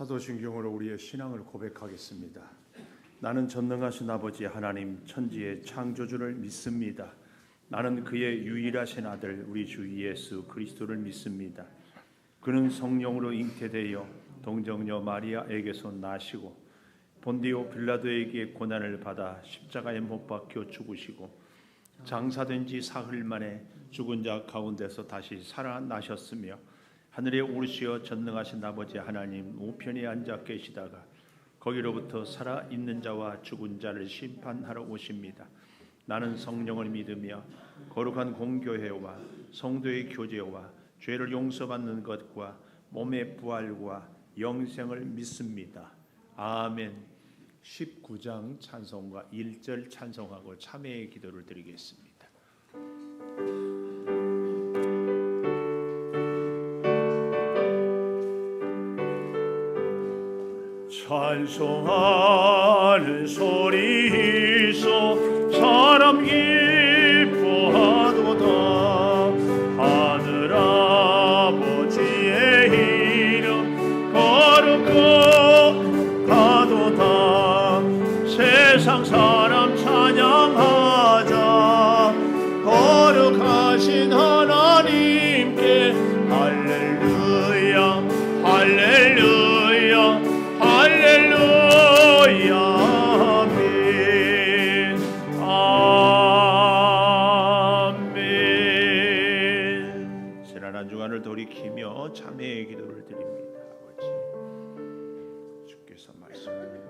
사도신경으로 우리의 신앙을 고백하겠습니다. 나는 전능하신 아버지 하나님 천지의 창조주를 믿습니다. 나는 그의 유일하신 아들 우리 주 예수 그리스도를 믿습니다. 그는 성령으로 잉태되어 동정녀 마리아에게서 나시고 본디오 빌라도에게 고난을 받아 십자가에 못 박혀 죽으시고 장사된 지 사흘 만에 죽은 자 가운데서 다시 살아나셨으며 하늘에 오르시어 전능하신 아버지 하나님 우편에 앉아 계시다가 거기로부터 살아있는 자와 죽은 자를 심판하러 오십니다. 나는 성령을 믿으며 거룩한 공교회와 성도의 교제와 죄를 용서받는 것과 몸의 부활과 영생을 믿습니다. 아멘. 19장 찬송과 1절 찬송하고 참회의 기도를 드리겠습니다. 찬송하는 소리소 사람 기뻐하도다. 하늘아버지의 이름 거룩하도다. 세상 사람 찬양하자. 거룩하신 하나님께 할렐루야 할렐루야 할렐루야 아멘 아멘. 지난 한 주간을 돌이키며 참회의 기도를 드립니다. 아버지 주께서 말씀을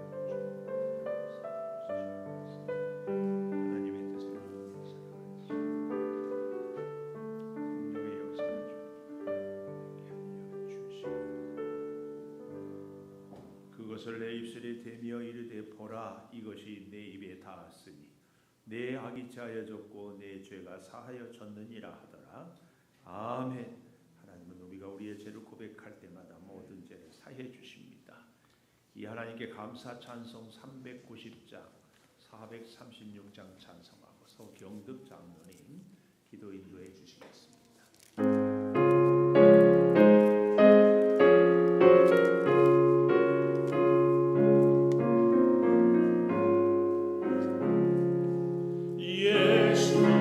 하나님의 뜻을 성령의 역사를 주시고 그것을 내 입술에 대며 이르되 보라 이것이 내 입에 닿았으니 내 악이 제하여졌고 내 죄가 사하여졌느니라 하더라. 아멘. 하나님은 우리가 우리의 죄를 고백할 때마다 모든 죄를 사해 주십니다. 이 하나님께 감사 찬송 390장 436장 찬송하고 서경득 장로님 기도 인도해 주시겠습니다. 주야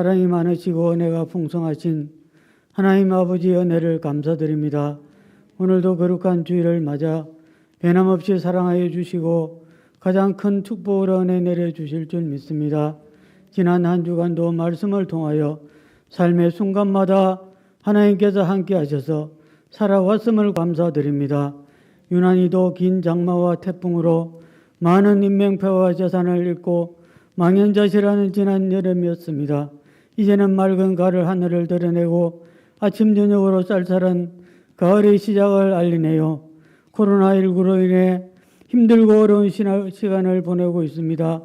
사랑이 많으시고 은혜가 풍성하신 하나님 아버지 은혜를 감사드립니다. 오늘도 거룩한 주일을 맞아 변함없이 사랑하여 주시고 가장 큰 축복을 은혜 내려주실 줄 믿습니다. 지난 한 주간도 말씀을 통하여 삶의 순간마다 하나님께서 함께 하셔서 살아왔음을 감사드립니다. 유난히도 긴 장마와 태풍으로 많은 인명패와 재산을 잃고 망연자실하는 지난 여름이었습니다. 이제는 맑은 가을 하늘을 드러내고 아침 저녁으로 쌀쌀한 가을의 시작을 알리네요. 코로나19로 인해 힘들고 어려운 시간을 보내고 있습니다.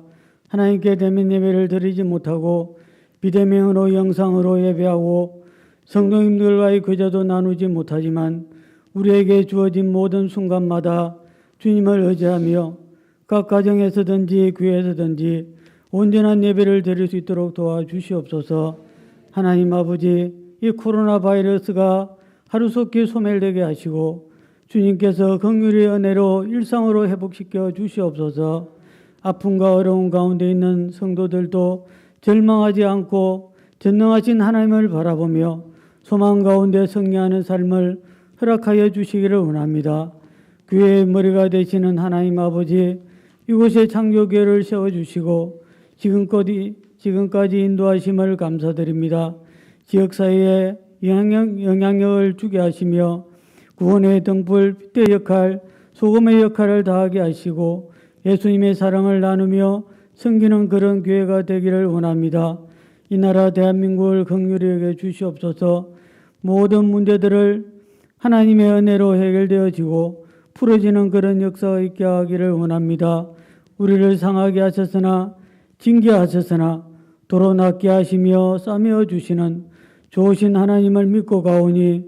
하나님께 대면 예배를 드리지 못하고 비대면으로 영상으로 예배하고 성도님들과의 교제도 나누지 못하지만 우리에게 주어진 모든 순간마다 주님을 의지하며 각 가정에서든지 교회에서든지 온전한 예배를 드릴 수 있도록 도와주시옵소서. 하나님 아버지, 이 코로나 바이러스가 하루속히 소멸되게 하시고 주님께서 긍휼의 은혜로 일상으로 회복시켜 주시옵소서. 아픔과 어려움 가운데 있는 성도들도 절망하지 않고 전능하신 하나님을 바라보며 소망 가운데 승리하는 삶을 허락하여 주시기를 원합니다. 교회의 머리가 되시는 하나님 아버지, 이곳에 창조교회를 세워주시고 지금까지 인도하심을 감사드립니다. 지역사회에 영향력을 주게 하시며 구원의 등불, 빛의 역할, 소금의 역할을 다하게 하시고 예수님의 사랑을 나누며 섬기는 그런 교회가 되기를 원합니다. 이 나라 대한민국을 긍휼히 여겨 주시옵소서. 모든 문제들을 하나님의 은혜로 해결되어지고 풀어지는 그런 역사가 있게 하기를 원합니다. 우리를 상하게 하셨으나 징계하셨으나 도로 낫게 하시며 싸매어 주시는 좋으신 하나님을 믿고 가오니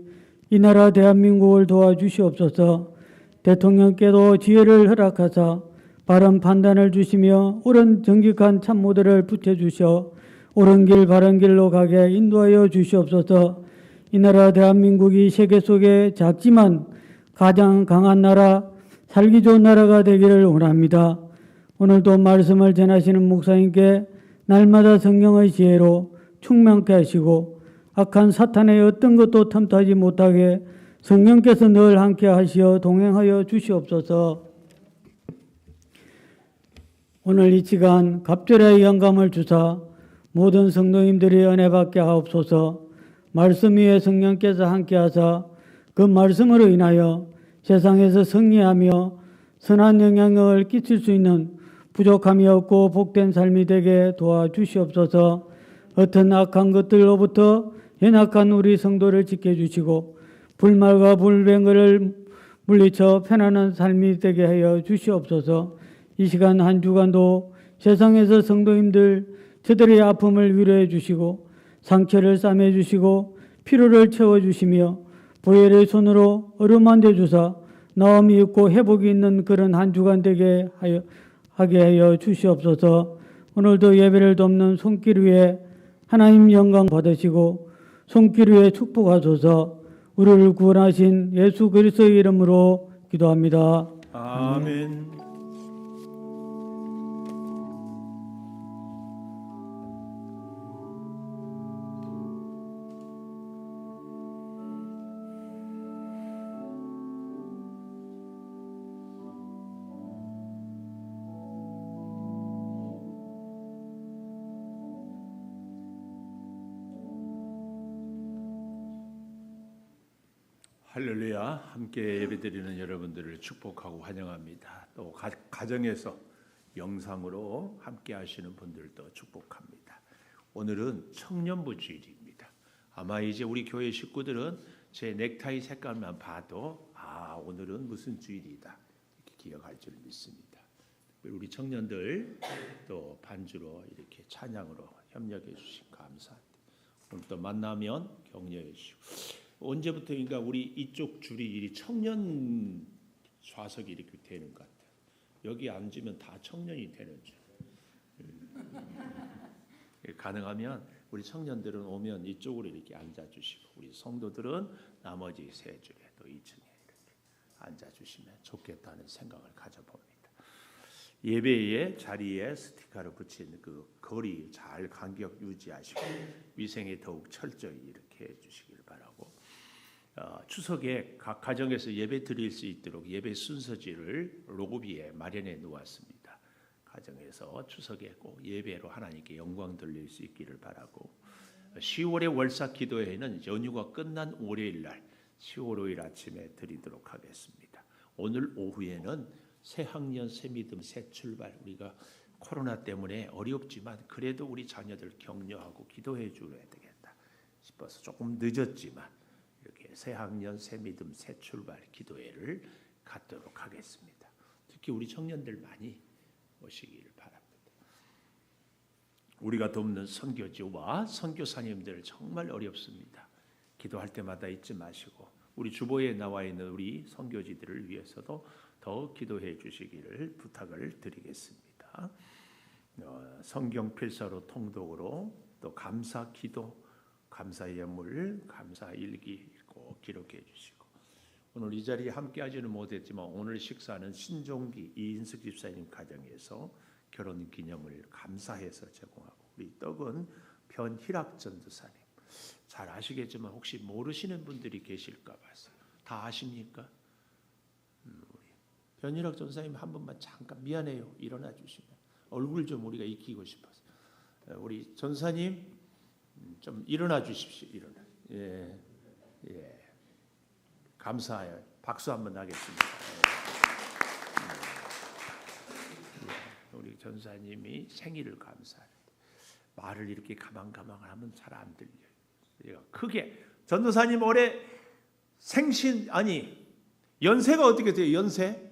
이 나라 대한민국을 도와주시옵소서. 대통령께도 지혜를 허락하사 바른 판단을 주시며 옳은 정직한 참모들을 붙여주셔 옳은 길 바른 길로 가게 인도하여 주시옵소서. 이 나라 대한민국이 세계 속에 작지만 가장 강한 나라, 살기 좋은 나라가 되기를 원합니다. 오늘도 말씀을 전하시는 목사님께 날마다 성령의 지혜로 충만케 하시고 악한 사탄의 어떤 것도 틈타지 못하게 성령께서 늘 함께 하시어 동행하여 주시옵소서. 오늘 이 시간 갑절의 영감을 주사 모든 성도님들이 은혜 받게 하옵소서. 말씀 위에 성령께서 함께 하사 그 말씀으로 인하여 세상에서 승리하며 선한 영향을 끼칠 수 있는 부족함이 없고 복된 삶이 되게 도와주시옵소서. 어떤 악한 것들로부터 연약한 우리 성도를 지켜주시고 불말과 불병거를 물리쳐 편안한 삶이 되게 하여 주시옵소서. 이 시간 한 주간도 세상에서 성도님들 저들의 아픔을 위로해 주시고 상처를 싸매 주시고 피로를 채워 주시며 보혈의 손으로 어루만져 주사 나음이 있고 회복이 있는 그런 한 주간 되게 하게 하여 주시옵소서. 오늘도 예배를 돕는 손길 위에 하나님 영광 받으시고 손길 위에 축복하소서. 우리를 구원하신 예수 그리스도의 이름으로 기도합니다. 아멘. 할렐루야. 함께 예배드리는 여러분들을 축복하고 환영합니다. 또 가정에서 영상으로 함께 하시는 분들도 축복합니다. 오늘은 청년부 주일입니다. 아마 이제 우리 교회 식구들은 제 넥타이 색깔만 봐도 오늘은 무슨 주일이다 이렇게 기억할 줄 믿습니다. 우리 청년들 또 반주로 이렇게 찬양으로 협력해 주신 감사합니다. 오늘 또 만나면 격려해 주시고 언제부터인가 우리 이쪽 줄이 청년 좌석이 이렇게 되는 것 같아요. 여기 앉으면 다 청년이 되는 줄. 가능하면 우리 청년들은 오면 이쪽으로 이렇게 앉아주시고 우리 성도들은 나머지 세 줄에 또 2층에 이렇게 앉아주시면 좋겠다는 생각을 가져봅니다. 예배의 자리에 스티커를 붙인 그 거리 잘 간격 유지하시고 위생에 더욱 철저히 이렇게 해주시길 바라고, 추석에 각 가정에서 예배 드릴 수 있도록 예배 순서지를 로고비에 마련해 놓았습니다. 가정에서 추석에 꼭 예배로 하나님께 영광 돌릴 수 있기를 바라고, 10월의 월삭 기도회는 연휴가 끝난 월요일 날 10월 5일 아침에 드리도록 하겠습니다. 오늘 오후에는 새 학년, 새 믿음, 새 출발, 우리가 코로나 때문에 어렵지만 그래도 우리 자녀들 격려하고 기도해 줘야 되겠다 싶어서 조금 늦었지만 이렇게 새 학년, 새 믿음, 새 출발 기도회를 갖도록 하겠습니다. 특히 우리 청년들 많이 오시기를 바랍니다. 우리가 돕는 선교지와 선교사님들 정말 어렵습니다. 기도할 때마다 잊지 마시고 우리 주보에 나와 있는 우리 선교지들을 위해서도 더 기도해 주시기를 부탁을 드리겠습니다. 성경 필사로 통독으로 또 감사 기도, 감사 예물, 감사 일기 꼭 기록해 주시고, 오늘 이 자리에 함께 하지는 못했지만 오늘 식사는 신종기 이인숙 집사님 가정에서 결혼 기념을 감사해서 제공하고, 우리 떡은 변희락 전도사님 잘 아시겠지만 혹시 모르시는 분들이 계실까 봐서. 다 아십니까? 우리 변희락 전도사님 한 번만 잠깐 미안해요 일어나 주시면 얼굴 좀 우리가 익히고 싶어서. 우리 전사님 좀 일어나 주십시오. 일어나. 예, 예. 감사해요. 박수 한번 하겠습니다. 예. 우리 전사님이 생일을 감사하는데 말을 이렇게 가망가망하면 잘 안 들려요. 크게 전도사님 올해 생신 아니 연세가 어떻게 돼요? 연세?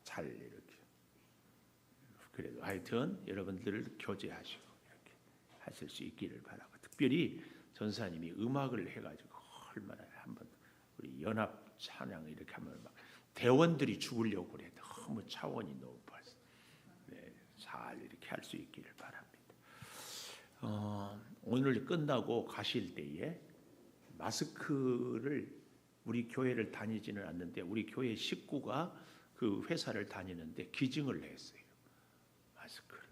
잘 이렇게. 그래도 하여튼 여러분들을 교제하시고 이렇게 하실 수 있기를 바라고, 특별히 전사님이 음악을 해가지고 얼마나 한번 우리 연합 찬양 이렇게 하면 막 대원들이 죽으려고 그래. 너무 차원이 높아서. 네, 잘 이렇게 할 수 있기를 바랍니다. 오늘 끝나고 가실 때에 마스크를, 우리 교회를 다니지는 않는데 우리 교회 식구가 그 회사를 다니는데 기증을 했어요. 마스크를.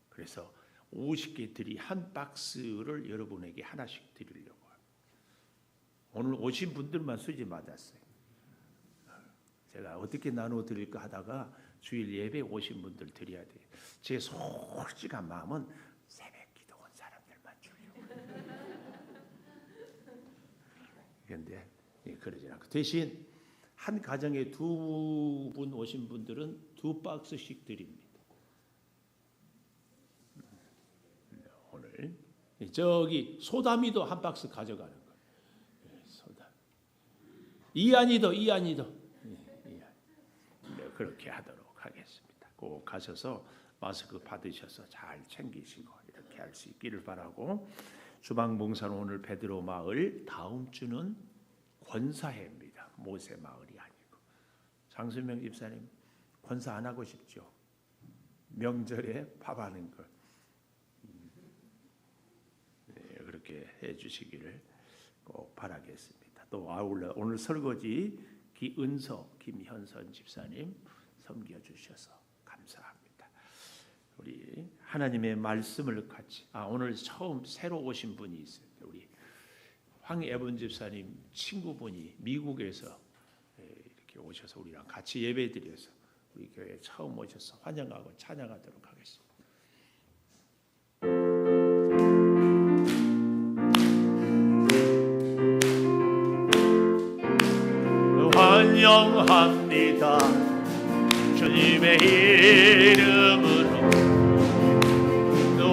그래서 50개들이 한 박스를 여러분에게 하나씩 드리려고. 오늘 오신 분들만 수지 맞았어요. 제가 어떻게 나눠 드릴까 하다가 주일 예배 오신 분들 드려야 돼요. 제 솔직한 마음은 새벽 기도 온 사람들만 주려고. 그런데 그러지 않고 대신 한 가정에 2분 오신 분들은 2박스씩 드립니다. 오늘 저기 소다미도 한 박스 가져가는 거예요. 소다. 이안이도. 그렇게 하도록 하겠습니다. 꼭 가셔서 마스크 받으셔서 잘 챙기시고 이렇게 할 수 있기를 바라고, 주방 봉사는 오늘 베드로 마을, 다음 주는 권사회입니다. 모세 마을이 아니고. 장순명 집사님 권사 안 하고 싶죠? 명절에 밥하는 거. 네, 그렇게 해주시기를 꼭 바라겠습니다. 또 아울러 오늘 설거지 기은서, 김현선 집사님 섬겨주셔서 감사합니다. 우리 하나님의 말씀을 같이, 오늘 처음 새로 오신 분이 있어요. 우리 황예분 집사님 친구분이 미국에서 이렇게 오셔서 우리랑 같이 예배드려서 우리 교회에 처음 오셔서 환영하고 찬양하도록 하겠습니다. 환영합니다. 주님의 이름으로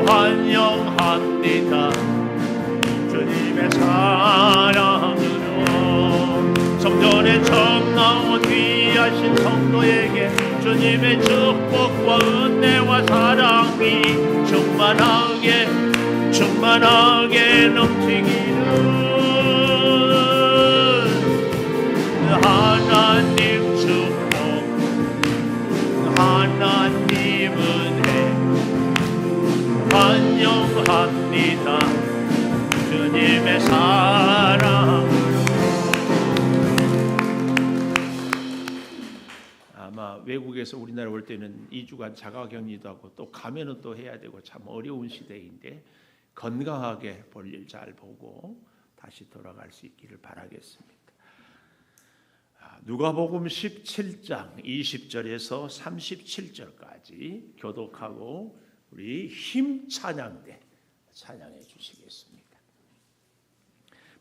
환영합니다. 주님의 사랑으로 성전에 처음 나온 귀하신 성도에게 주님의 축복과 은혜와 사랑이 충만하게 넘치기를. 하나님 축복, 하나님 은혜 환영합니다. 주님의 사랑 외국에서 우리나라 올 때는 2주간 자가격리도 하고 또 가면은 또 해야 되고 참 어려운 시대인데 건강하게 볼일 잘 보고 다시 돌아갈 수 있기를 바라겠습니다. 누가복음 17장 20절에서 37절까지 교독하고 우리 힘 찬양대 찬양해 주시겠습니다.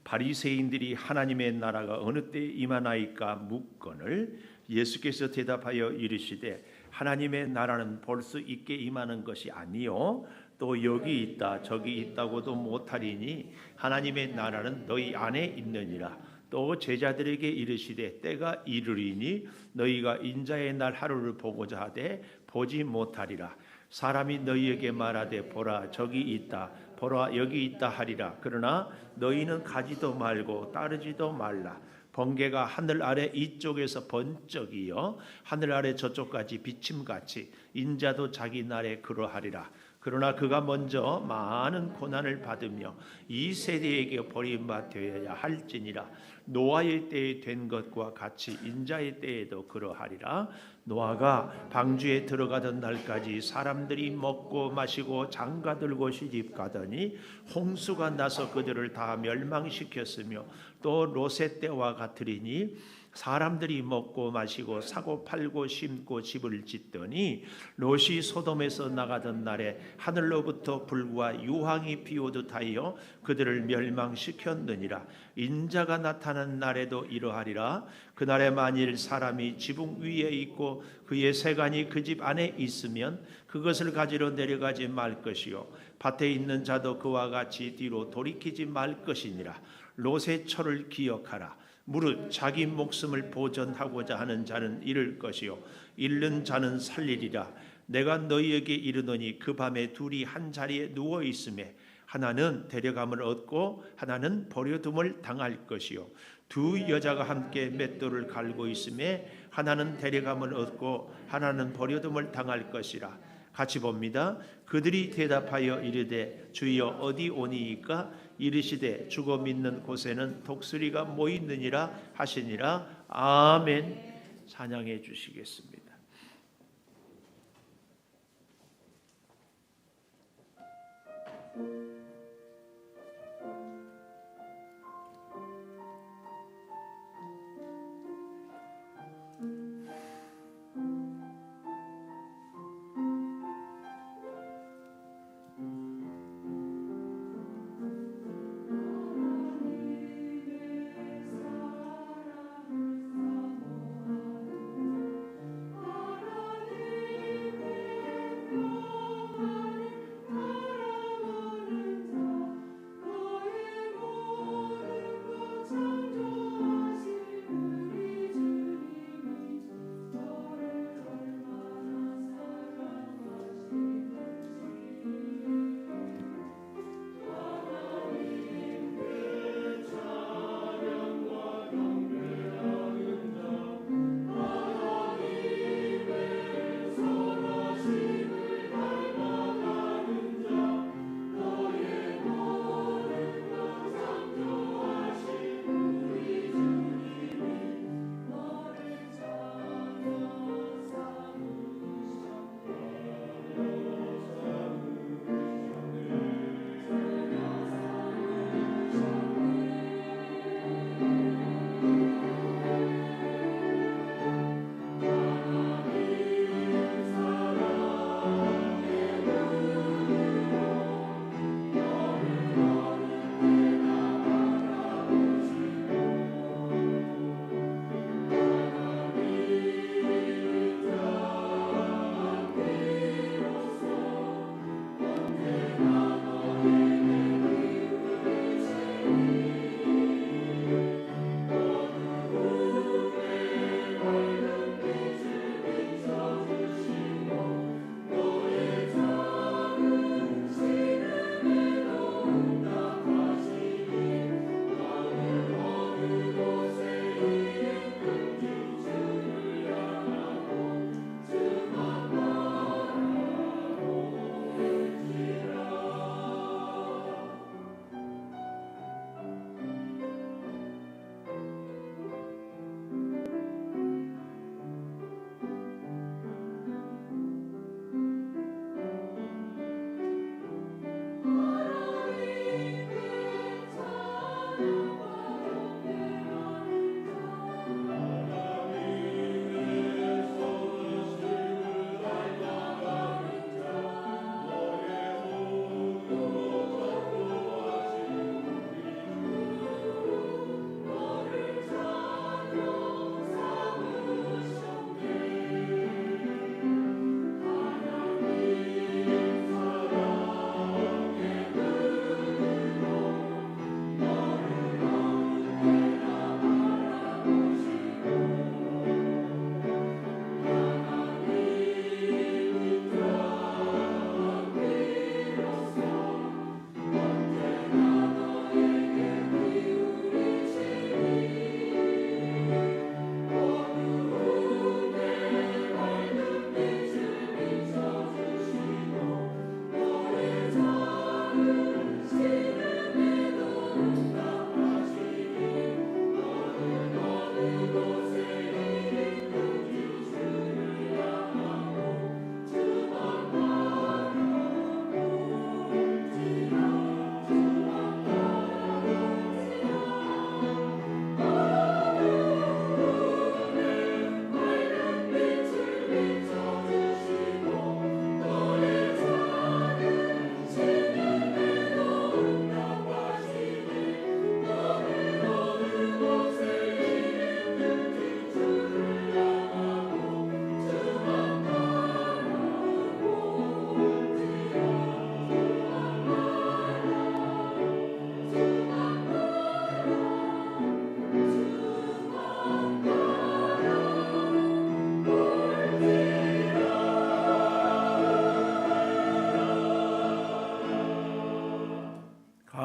바리새인들이 하나님의 나라가 어느 때 임하나이까 묻거늘 예수께서 대답하여 이르시되 하나님의 나라는 볼 수 있게 임하는 것이 아니요 또 여기 있다 저기 있다고도 못하리니 하나님의 나라는 너희 안에 있느니라. 또 제자들에게 이르시되 때가 이르리니 너희가 인자의 날 하루를 보고자 하되 보지 못하리라. 사람이 너희에게 말하되 보라 저기 있다 보라 여기 있다 하리라. 그러나 너희는 가지도 말고 따르지도 말라. 번개가 하늘 아래 이쪽에서 번쩍이어 하늘 아래 저쪽까지 비침같이 인자도 자기 날에 그러하리라. 그러나 그가 먼저 많은 고난을 받으며 이 세대에게 버림받아야 할지니라. 노아의 때에 된 것과 같이 인자의 때에도 그러하리라. 노아가 방주에 들어가던 날까지 사람들이 먹고 마시고 장가들고 시집가더니 홍수가 나서 그들을 다 멸망시켰으며 또 롯의 때와 같으리니 사람들이 먹고 마시고 사고 팔고 심고 집을 짓더니 롯이 소돔에서 나가던 날에 하늘로부터 불과 유황이 비오듯 하여 그들을 멸망시켰느니라. 인자가 나타난 날에도 이러하리라. 그날에 만일 사람이 지붕 위에 있고 그의 세간이 그 집 안에 있으면 그것을 가지러 내려가지 말 것이요 밭에 있는 자도 그와 같이 뒤로 돌이키지 말 것이니라. 롯의 철을 기억하라. 무릇 자기 목숨을 보전하고자 하는 자는 잃을 것이요 잃는 자는 살리리라. 내가 너희에게 이르노니 그 밤에 둘이 한 자리에 누워 있음에 하나는 데려감을 얻고 하나는 버려둠을 당할 것이요 두 여자가 함께 맷돌을 갈고 있음에 하나는 데려감을 얻고 하나는 버려둠을 당할 것이라. 같이 봅니다. 그들이 대답하여 이르되 주여 어디 오니이까? 이르시되 죽어 믿는 곳에는 독수리가 모이느니라 하시니라. 아멘. 찬양해 주시겠습니다.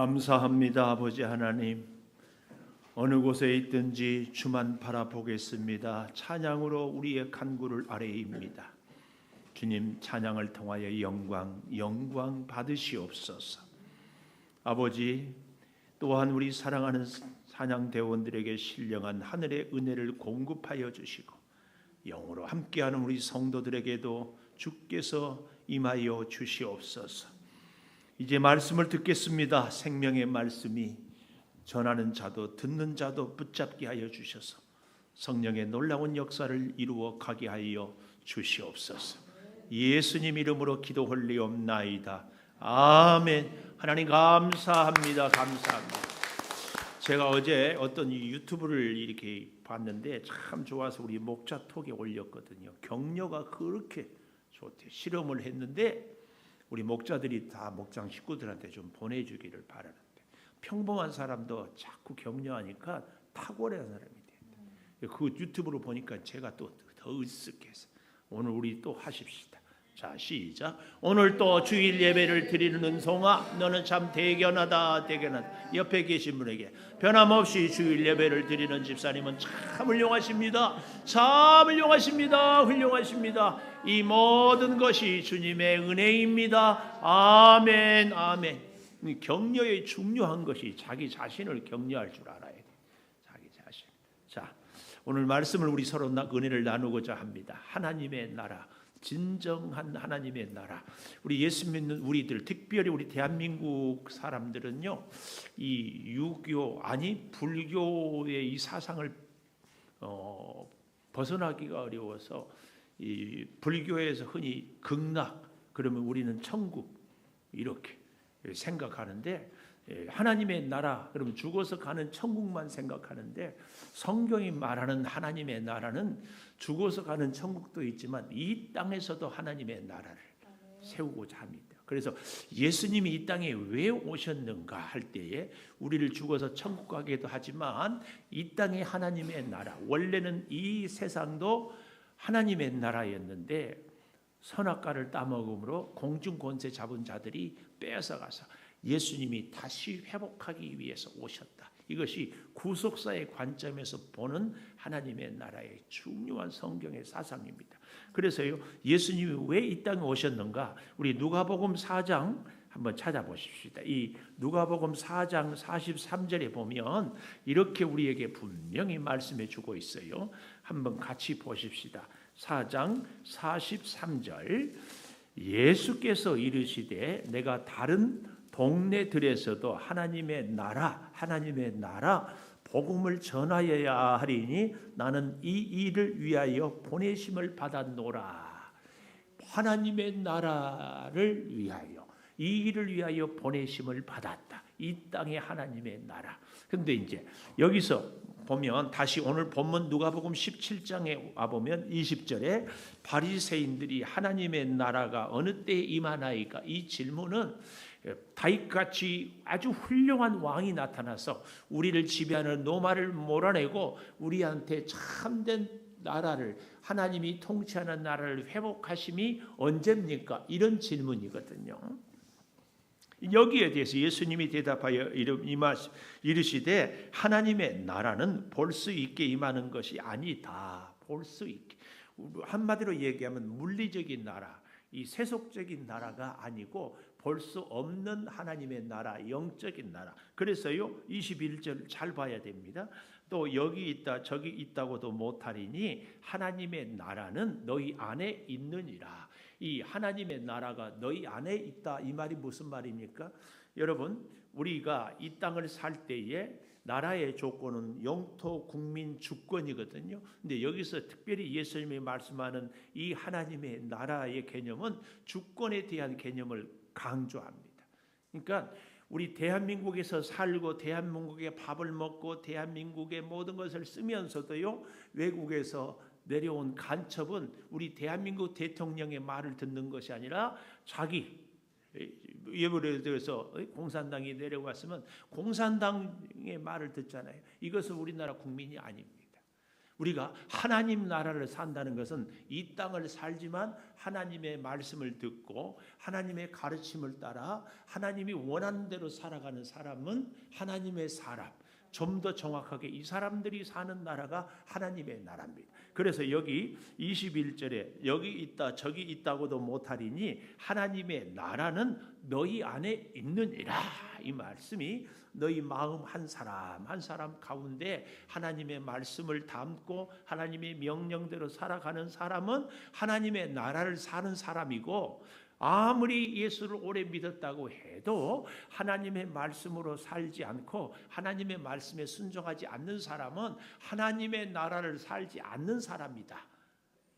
감사합니다. 아버지 하나님, 어느 곳에 있든지 주만 바라보겠습니다. 찬양으로 우리의 간구를 아뢰입니다. 주님, 찬양을 통하여 영광 받으시옵소서. 아버지, 또한 우리 사랑하는 찬양대원들에게 신령한 하늘의 은혜를 공급하여 주시고 영으로 함께하는 우리 성도들에게도 주께서 임하여 주시옵소서. 이제 말씀을 듣겠습니다. 생명의 말씀이 전하는 자도 듣는 자도 붙잡게 하여 주셔서 성령의 놀라운 역사를 이루어 가게 하여 주시옵소서. 예수님 이름으로 기도홀리옵나이다. 아멘. 하나님 감사합니다. 감사합니다. 제가 어제 어떤 유튜브를 이렇게 봤는데 참 좋아서 우리 목자 톡에 올렸거든요. 격려가 그렇게 좋대. 실험을 했는데 우리 목자들이 다 목장 식구들한테 좀 보내주기를 바라는데, 평범한 사람도 자꾸 격려하니까 탁월한 사람이 된다. 그 유튜브로 보니까 제가 또 더 으쓱해서 오늘 우리 또 하십시다. 자, 시작. 오늘 또 주일 예배를 드리는 은송아, 너는 참 대견하다. 옆에 계신 분에게, 변함없이 주일 예배를 드리는 집사님은 참 훌륭하십니다. 참 훌륭하십니다. 훌륭하십니다. 이 모든 것이 주님의 은혜입니다. 아멘. 아멘. 격려의 중요한 것이 자기 자신을 격려할 줄 알아야 돼. 자기 자신. 자, 오늘 말씀을 우리 서로 은혜를 나누고자 합니다. 하나님의 나라, 진정한 하나님의 나라. 우리 예수 믿는 우리들, 특별히 우리 대한민국 사람들은요, 이 유교 아니 불교의 이 사상을 벗어나기가 어려워서 이 불교에서 흔히 극락, 그러면 우리는 천국 이렇게 생각하는데, 하나님의 나라 그러면 죽어서 가는 천국만 생각하는데, 성경이 말하는 하나님의 나라는 죽어서 가는 천국도 있지만 이 땅에서도 하나님의 나라를 세우고자 합니다. 그래서 예수님이 이 땅에 왜 오셨는가 할 때에 우리를 죽어서 천국 가기도 하지만 이 땅에 하나님의 나라, 원래는 이 세상도 하나님의 나라였는데 선악과를 따먹음으로 공중 권세 잡은 자들이 빼앗아가서 예수님이 다시 회복하기 위해서 오셨다. 이것이 구속사의 관점에서 보는 하나님의 나라의 중요한 성경의 사상입니다. 그래서요, 예수님이 왜 이 땅에 오셨는가? 우리 누가복음 4장 한번 찾아보십시다. 이 누가복음 4장 43절에 보면 이렇게 우리에게 분명히 말씀해 주고 있어요. 한번 같이 보십시다. 4장 43절. 예수께서 이르시되 내가 다른 동네들에서도 하나님의 나라 복음을 전하여야 하리니 나는 이 일을 위하여 보내심을 받았노라. 하나님의 나라를 위하여, 이 일을 위하여 보내심을 받았다. 이 땅의 하나님의 나라. 근데 이제 여기서 보면 다시 오늘 본문 누가복음 17장에 와보면 20절에 바리새인들이 하나님의 나라가 어느 때에 임하나이까, 이 질문은 다윗같이 아주 훌륭한 왕이 나타나서 우리를 지배하는 노마를 몰아내고 우리한테 참된 나라를, 하나님이 통치하는 나라를 회복하심이 언제입니까? 이런 질문이거든요. 여기에 대해서 예수님이 대답하여 이르시되 하나님의 나라는 볼 수 있게 임하는 것이 아니다. 볼 수 있게. 한마디로 얘기하면 물리적인 나라, 이 세속적인 나라가 아니고 볼 수 없는 하나님의 나라, 영적인 나라. 그래서요, 21절 잘 봐야 됩니다. 또 여기 있다 저기 있다고도 못하리니 하나님의 나라는 너희 안에 있느니라. 이 하나님의 나라가 너희 안에 있다, 이 말이 무슨 말입니까? 여러분, 우리가 이 땅을 살 때에 나라의 조건은 영토, 국민, 주권이거든요. 근데 여기서 특별히 예수님이 말씀하는 이 하나님의 나라의 개념은 주권에 대한 개념을 강조합니다. 그러니까 우리 대한민국에서 살고 대한민국의 밥을 먹고 대한민국의 모든 것을 쓰면서도요, 외국에서 내려온 간첩은 우리 대한민국 대통령의 말을 듣는 것이 아니라 자기, 예를 들어서 공산당이 내려왔으면 공산당의 말을 듣잖아요. 이것은 우리나라 국민이 아닙니다. 우리가 하나님 나라를 산다는 것은 이 땅을 살지만 하나님의 말씀을 듣고 하나님의 가르침을 따라 하나님이 원하는 대로 살아가는 사람은 하나님의 사람, 좀 더 정확하게 이 사람들이 사는 나라가 하나님의 나라입니다. 그래서 여기 21절에 여기 있다 저기 있다고도 못하리니 하나님의 나라는 너희 안에 있느니라. 이 말씀이 너희 마음 한 사람 한 사람 가운데 하나님의 말씀을 담고 하나님의 명령대로 살아가는 사람은 하나님의 나라를 사는 사람이고, 아무리 예수를 오래 믿었다고 해도 하나님의 말씀으로 살지 않고 하나님의 말씀에 순종하지 않는 사람은 하나님의 나라를 살지 않는 사람이다,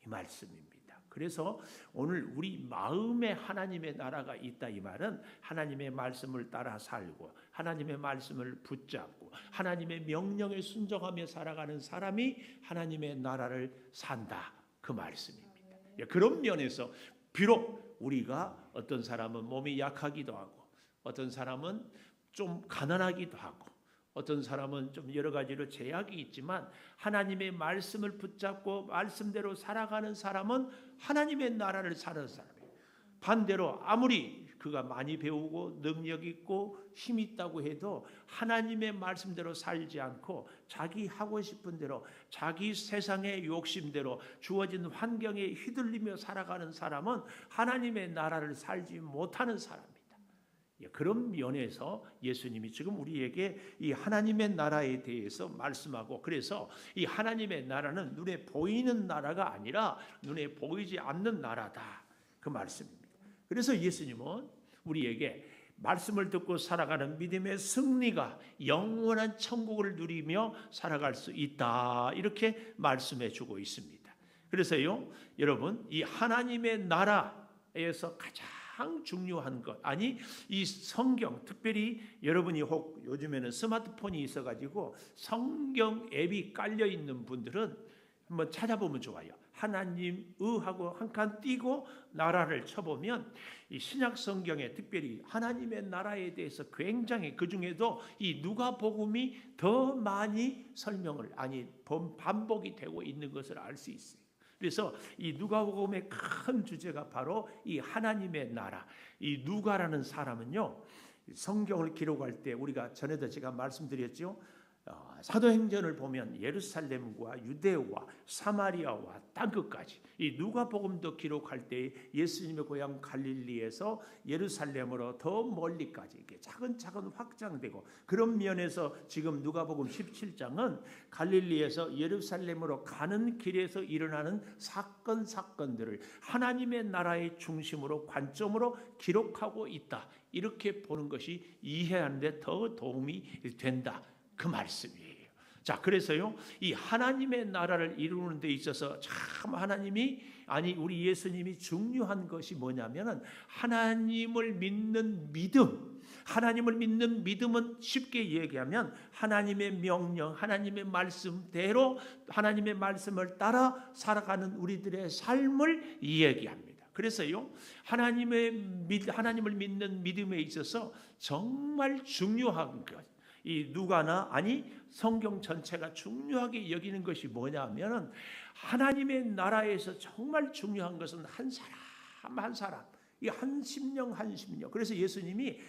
이 말씀입니다. 그래서 오늘 우리 마음에 하나님의 나라가 있다, 이 말은 하나님의 말씀을 따라 살고 하나님의 말씀을 붙잡고 하나님의 명령에 순종하며 살아가는 사람이 하나님의 나라를 산다, 그 말씀입니다. 그런 면에서 비록 우리가 어떤 사람은 몸이 약하기도 하고 어떤 사람은 좀 가난하기도 하고 어떤 사람은 좀 여러 가지로 제약이 있지만 하나님의 말씀을 붙잡고 말씀대로 살아가는 사람은 하나님의 나라를 사는 사람이에요. 반대로 아무리 그가 많이 배우고 능력 있고 힘 있다고 해도 하나님의 말씀대로 살지 않고 자기 하고 싶은 대로 자기 세상의 욕심대로 주어진 환경에 휘둘리며 살아가는 사람은 하나님의 나라를 살지 못하는 사람입니다. 그런 면에서 예수님이 지금 우리에게 이 하나님의 나라에 대해서 말씀하고, 그래서 이 하나님의 나라는 눈에 보이는 나라가 아니라 눈에 보이지 않는 나라다, 그 말씀입니다. 그래서 예수님은 우리에게 말씀을 듣고 살아가는 믿음의 승리가 영원한 천국을 누리며 살아갈 수 있다, 이렇게 말씀해 주고 있습니다. 그래서요, 여러분, 이 하나님의 나라에서 가장 중요한 것, 아니 이 성경, 특별히 여러분이 혹 요즘에는 스마트폰이 있어가지고 성경 앱이 깔려 있는 분들은 한번 찾아보면 좋아요. 하나님 의하고 한 칸 띄고 나라를 쳐보면 이 신약 성경에 특별히 하나님의 나라에 대해서 굉장히, 그 중에도 이 누가복음이 더 많이 설명을, 아니 반복이 되고 있는 것을 알 수 있어요. 그래서 이 누가복음의 큰 주제가 바로 이 하나님의 나라. 이 누가라는 사람은요, 성경을 기록할 때 우리가 전에도 제가 말씀드렸죠. 사도행전을 보면 예루살렘과 유대와 사마리아와 땅끝까지, 이 누가복음도 기록할 때 예수님의 고향 갈릴리에서 예루살렘으로 더 멀리까지 이렇게 차근차근 확장되고, 그런 면에서 지금 누가복음 17장은 갈릴리에서 예루살렘으로 가는 길에서 일어나는 사건들을 하나님의 나라의 중심으로 관점으로 기록하고 있다, 이렇게 보는 것이 이해하는 데 더 도움이 된다, 그 말씀이에요. 자, 그래서요, 이 하나님의 나라를 이루는 데 있어서 참 하나님이, 아니 우리 예수님이 중요한 것이 뭐냐면은 하나님을 믿는 믿음. 하나님을 믿는 믿음은 쉽게 얘기하면 하나님의 명령, 하나님의 말씀대로 하나님의 말씀을 따라 살아가는 우리들의 삶을 이야기합니다. 그래서요, 하나님을 믿는 믿음에 있어서 정말 중요한 것, 이 누가나 아니 성경 전체가 중요하게 여기는 것이 뭐냐면은 하나님의 나라에서 정말 중요한 것은 한 사람 한 사람, 이 한 심령 한 심령. 그래서 예수님이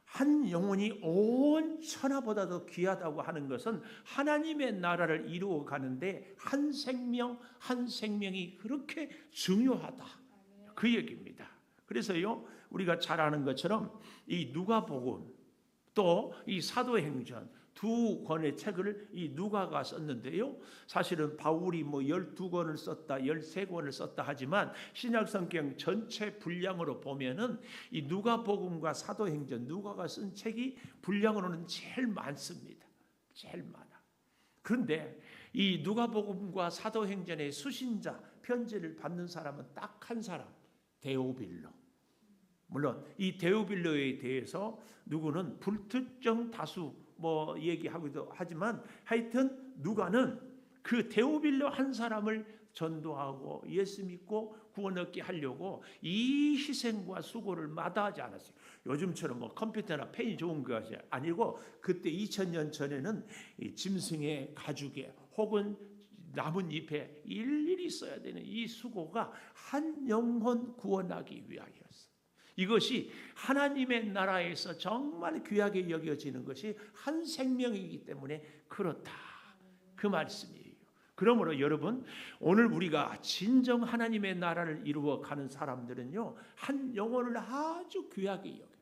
한 영혼이 온 천하보다도 귀하다고 하는 것은 하나님의 나라를 이루어 가는데 한 생명 한 생명이 그렇게 중요하다, 그 얘기입니다. 그래서요, 우리가 잘 아는 것처럼 이 누가복음 또 이 사도행전 두 권의 책을 이 누가가 썼는데요, 사실은 바울이 뭐 12권을 썼다 13권을 썼다 하지만 신약성경 전체 분량으로 보면은 이 누가복음과 사도행전, 누가가 쓴 책이 분량으로는 제일 많습니다. 제일 많아. 그런데 이 누가복음과 사도행전의 수신자, 편지를 받는 사람은 딱 한 사람, 데오빌로. 물론 이 데오빌로에 대해서 누구는 불특정 다수 뭐 얘기하기도 하지만, 하여튼 누가는 그 데오빌로 한 사람을 전도하고 예수 믿고 구원 얻게 하려고 이 희생과 수고를 마다하지 않았어요. 요즘처럼 뭐 컴퓨터나 펜이 좋은 것이 아니고, 그때 2000년 전에는 이 짐승의 가죽에 혹은 나뭇잎에 일일이 써야 되는 이 수고가 한 영혼 구원하기 위하여서, 이것이 하나님의 나라에서 정말 귀하게 여겨지는 것이 한 생명이기 때문에 그렇다, 그 말씀이에요. 그러므로 여러분, 오늘 우리가 진정 하나님의 나라를 이루어가는 사람들은요, 한 영혼을 아주 귀하게 여겨요.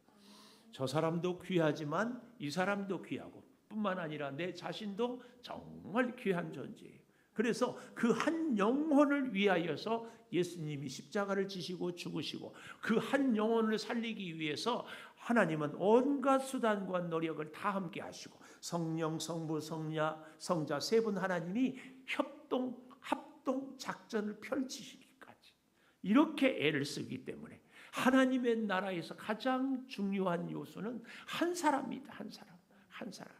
저 사람도 귀하지만 이 사람도 귀하고, 뿐만 아니라 내 자신도 정말 귀한 존재예요. 그래서 그 한 영혼을 위하여서 예수님이 십자가를 지시고 죽으시고, 그 한 영혼을 살리기 위해서 하나님은 온갖 수단과 노력을 다 함께 하시고, 성령, 성부, 성자 세 분 하나님이 합동 작전을 펼치시기까지 이렇게 애를 쓰기 때문에 하나님의 나라에서 가장 중요한 요소는 한 사람입니다. 한 사람.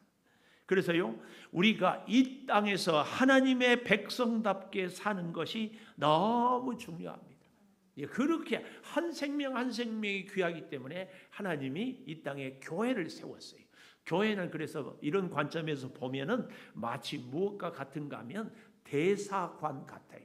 그래서요, 우리가 이 땅에서 하나님의 백성답게 사는 것이 너무 중요합니다. 그렇게 한 생명 한 생명이 귀하기 때문에 하나님이 이 땅에 교회를 세웠어요. 교회는 그래서 이런 관점에서 보면은 마치 무엇과 같은가 하면 대사관 같아요.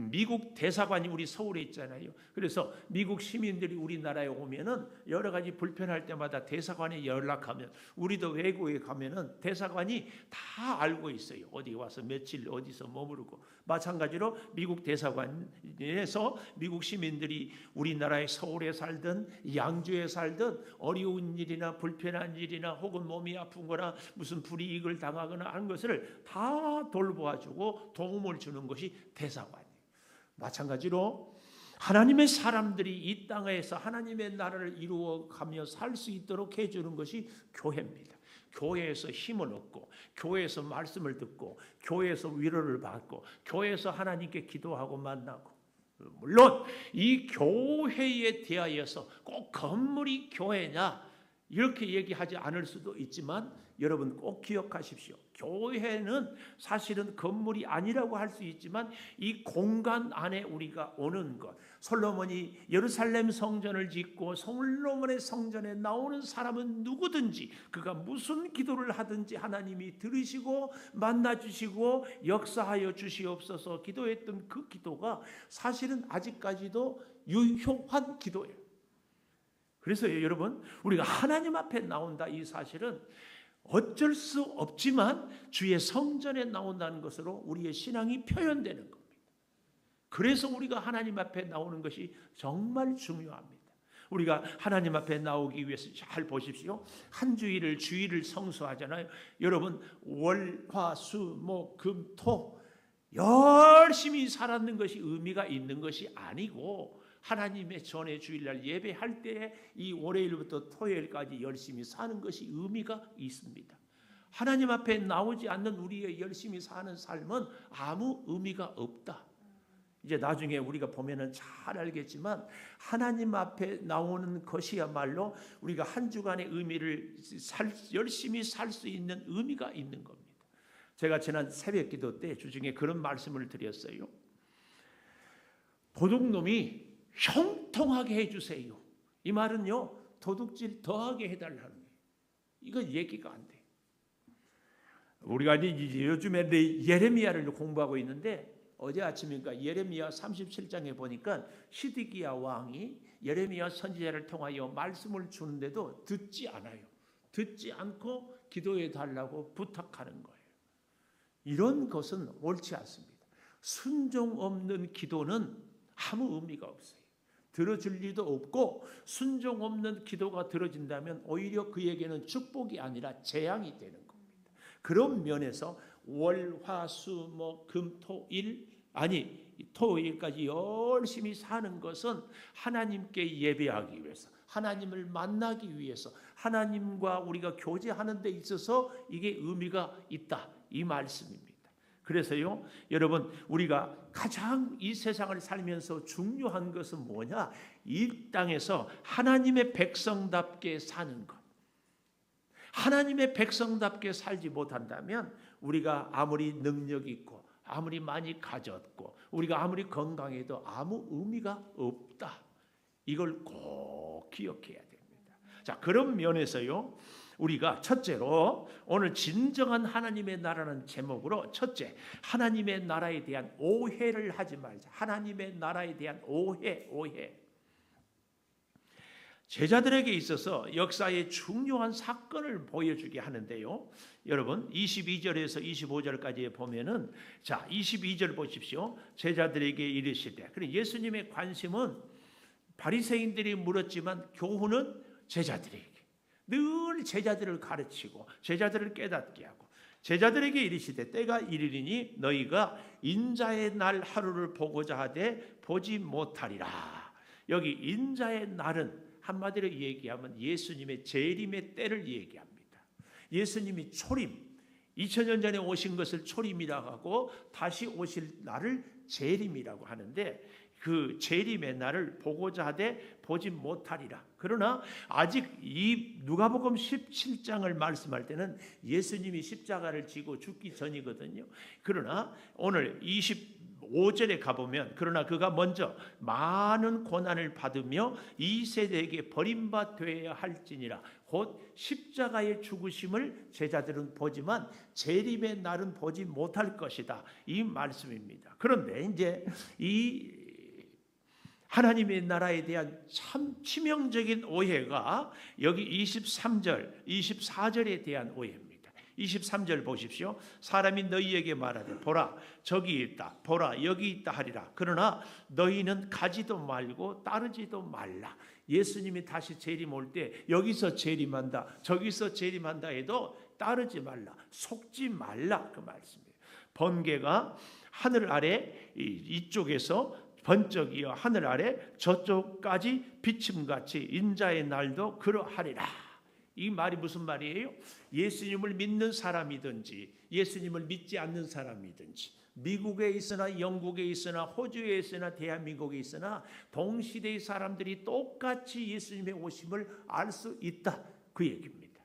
미국 대사관이 우리 서울에 있잖아요. 그래서 미국 시민들이 우리나라에 오면은 여러 가지 불편할 때마다 대사관에 연락하면, 우리도 외국에 가면은 대사관이 다 알고 있어요. 어디 와서 며칠 어디서 머무르고. 마찬가지로 미국 대사관에서 미국 시민들이 우리나라의 서울에 살든 양주에 살든 어려운 일이나 불편한 일이나 혹은 몸이 아픈 거나 무슨 불이익을 당하거나 하는 것을 다 돌보아주고 도움을 주는 것이 대사관이에요. 마찬가지로 하나님의 사람들이 이 땅에서 하나님의 나라를 이루어가며 살 수 있도록 해주는 것이 교회입니다. 교회에서 힘을 얻고, 교회에서 말씀을 듣고, 교회에서 위로를 받고, 교회에서 하나님께 기도하고 만나고, 물론 이 교회에 대하여서 꼭 건물이 교회냐 이렇게 얘기하지 않을 수도 있지만, 여러분 꼭 기억하십시오. 교회는 사실은 건물이 아니라고 할 수 있지만 이 공간 안에 우리가 오는 것, 솔로몬이 예루살렘 성전을 짓고 솔로몬의 성전에 나오는 사람은 누구든지 그가 무슨 기도를 하든지 하나님이 들으시고 만나주시고 역사하여 주시옵소서 기도했던 그 기도가 사실은 아직까지도 유효한 기도예요. 그래서 여러분, 우리가 하나님 앞에 나온다, 이 사실은 어쩔 수 없지만 주의 성전에 나온다는 것으로 우리의 신앙이 표현되는 겁니다. 그래서 우리가 하나님 앞에 나오는 것이 정말 중요합니다. 우리가 하나님 앞에 나오기 위해서 잘 보십시오. 한 주일을 성수하잖아요. 여러분, 월, 화, 수, 목, 금, 토 열심히 살았는 것이 의미가 있는 것이 아니고, 하나님의 전에 주일날 예배할 때 이 월요일부터 토요일까지 열심히 사는 것이 의미가 있습니다. 하나님 앞에 나오지 않는 우리의 열심히 사는 삶은 아무 의미가 없다. 이제 나중에 우리가 보면은 잘 알겠지만 하나님 앞에 나오는 것이야말로 우리가 한 주간의 의미를 열심히 살 수 있는 의미가 있는 겁니다. 제가 지난 새벽 기도 때 주중에 그런 말씀을 드렸어요. 도둑놈이 형통하게 해주세요. 이 말은요, 도둑질 더하게 해달라는 거예요. 이거 얘기가 안 돼요. 우리가 이제 요즘에 예레미야를 공부하고 있는데, 어제 아침인가 예레미야 37장에 보니까 시드기야 왕이 예레미야 선지자를 통하여 말씀을 주는데도 듣지 않아요. 듣지 않고 기도해 달라고 부탁하는 거예요. 이런 것은 옳지 않습니다. 순종 없는 기도는 아무 의미가 없어요. 들어줄 리도 없고, 순종 없는 기도가 들어진다면 오히려 그에게는 축복이 아니라 재앙이 되는 겁니다. 그런 면에서 월, 화, 수, 목, 금, 토, 일, 토일까지 열심히 사는 것은 하나님께 예배하기 위해서, 하나님을 만나기 위해서, 하나님과 우리가 교제하는 데 있어서 이게 의미가 있다, 이 말씀입니다. 그래서요, 여러분, 우리가 가장 이 세상을 살면서 중요한 것은 뭐냐? 이 땅에서 하나님의 백성답게 사는 것. 하나님의 백성답게 살지 못한다면 우리가 아무리 능력 있고 아무리 많이 가졌고 우리가 아무리 건강해도 아무 의미가 없다. 이걸 꼭 기억해야 됩니다. 자, 그런 면에서요, 우리가 첫째로 오늘 진정한 하나님의 나라는 제목으로 첫째, 하나님의 나라에 대한 오해를 하지 말자. 하나님의 나라에 대한 오해. 제자들에게 있어서 역사의 중요한 사건을 보여주게 하는데요. 여러분 22절에서 25절까지 보면은, 자 22절 보십시오. 제자들에게 이르시되, 그래 예수님의 관심은 바리새인들이 물었지만 교훈은 제자들에게, 늘 제자들을 가르치고 제자들을 깨닫게 하고, 제자들에게 이르시되 때가 이르리니 너희가 인자의 날 하루를 보고자 하되 보지 못하리라. 여기 인자의 날은 한마디로 얘기하면 예수님의 재림의 때를 얘기합니다. 예수님이 초림, 2000년 전에 오신 것을 초림이라고 하고 다시 오실 날을 재림이라고 하는데, 그 재림의 날을 보고자 하되 보지 못하리라. 그러나 아직 이 누가복음 17장을 말씀할 때는 예수님이 십자가를 지고 죽기 전이거든요. 그러나 오늘 25절에 가보면, 그러나 그가 먼저 많은 고난을 받으며 이 세대에게 버림받아야 할지니라. 곧 십자가의 죽으심을 제자들은 보지만 재림의 날은 보지 못할 것이다, 이 말씀입니다. 그런데 이제 이 하나님의 나라에 대한 참 치명적인 오해가 여기 23절, 24절에 대한 오해입니다. 23절 보십시오. 사람이 너희에게 말하되 보라 저기 있다, 보라 여기 있다 하리라. 그러나 너희는 가지도 말고 따르지도 말라. 예수님이 다시 재림 올 때 여기서 재림한다, 저기서 재림한다 해도 따르지 말라, 속지 말라, 그 말씀이에요. 번개가 하늘 아래 이쪽에서 번쩍이어 하늘 아래 저쪽까지 비침같이 인자의 날도 그러하리라. 이 말이 무슨 말이에요? 예수님을 믿는 사람이든지 예수님을 믿지 않는 사람이든지, 미국에 있으나 영국에 있으나 호주에 있으나 대한민국에 있으나 동시대의 사람들이 똑같이 예수님의 오심을 알 수 있다, 그 얘기입니다.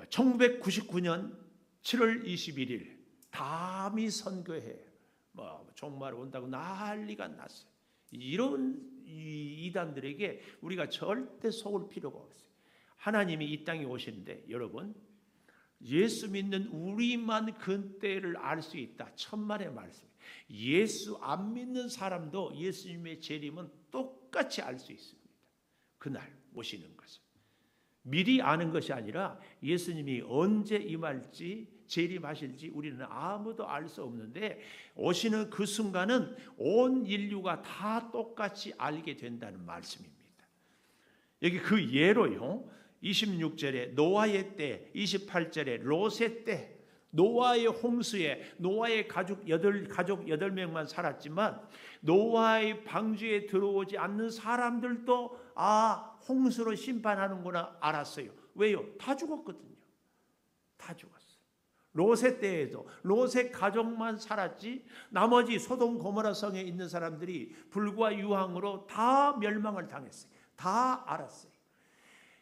1999년 7월 21일 담이 선교회 종말 온다고 난리가 났어요. 이런 이단들에게 우리가 절대 속을 필요가 없어요. 하나님이 이 땅에 오시는데 여러분, 예수 믿는 우리만 그 때를 알 수 있다, 천만의 말씀이에요. 예수 안 믿는 사람도 예수님의 재림은 똑같이 알 수 있습니다. 그날 오시는 것을 미리 아는 것이 아니라 예수님이 언제 임할지 재림하실지 우리는 아무도 알 수 없는데, 오시는 그 순간은 온 인류가 다 똑같이 알게 된다는 말씀입니다. 여기 그 예로요, 26절에 노아의 때, 28절에 롯의 때, 노아의 홍수에 노아의 가족 8명만 살았지만 노아의 방주에 들어오지 않는 사람들도 홍수로 심판하는구나 알았어요. 왜요? 다 죽었거든요. 다 죽었어요. 롯의 때에도 롯의 가족만 살았지 나머지 소돔 고모라 성에 있는 사람들이 불과 유황으로 다 멸망을 당했어요. 다 알았어요.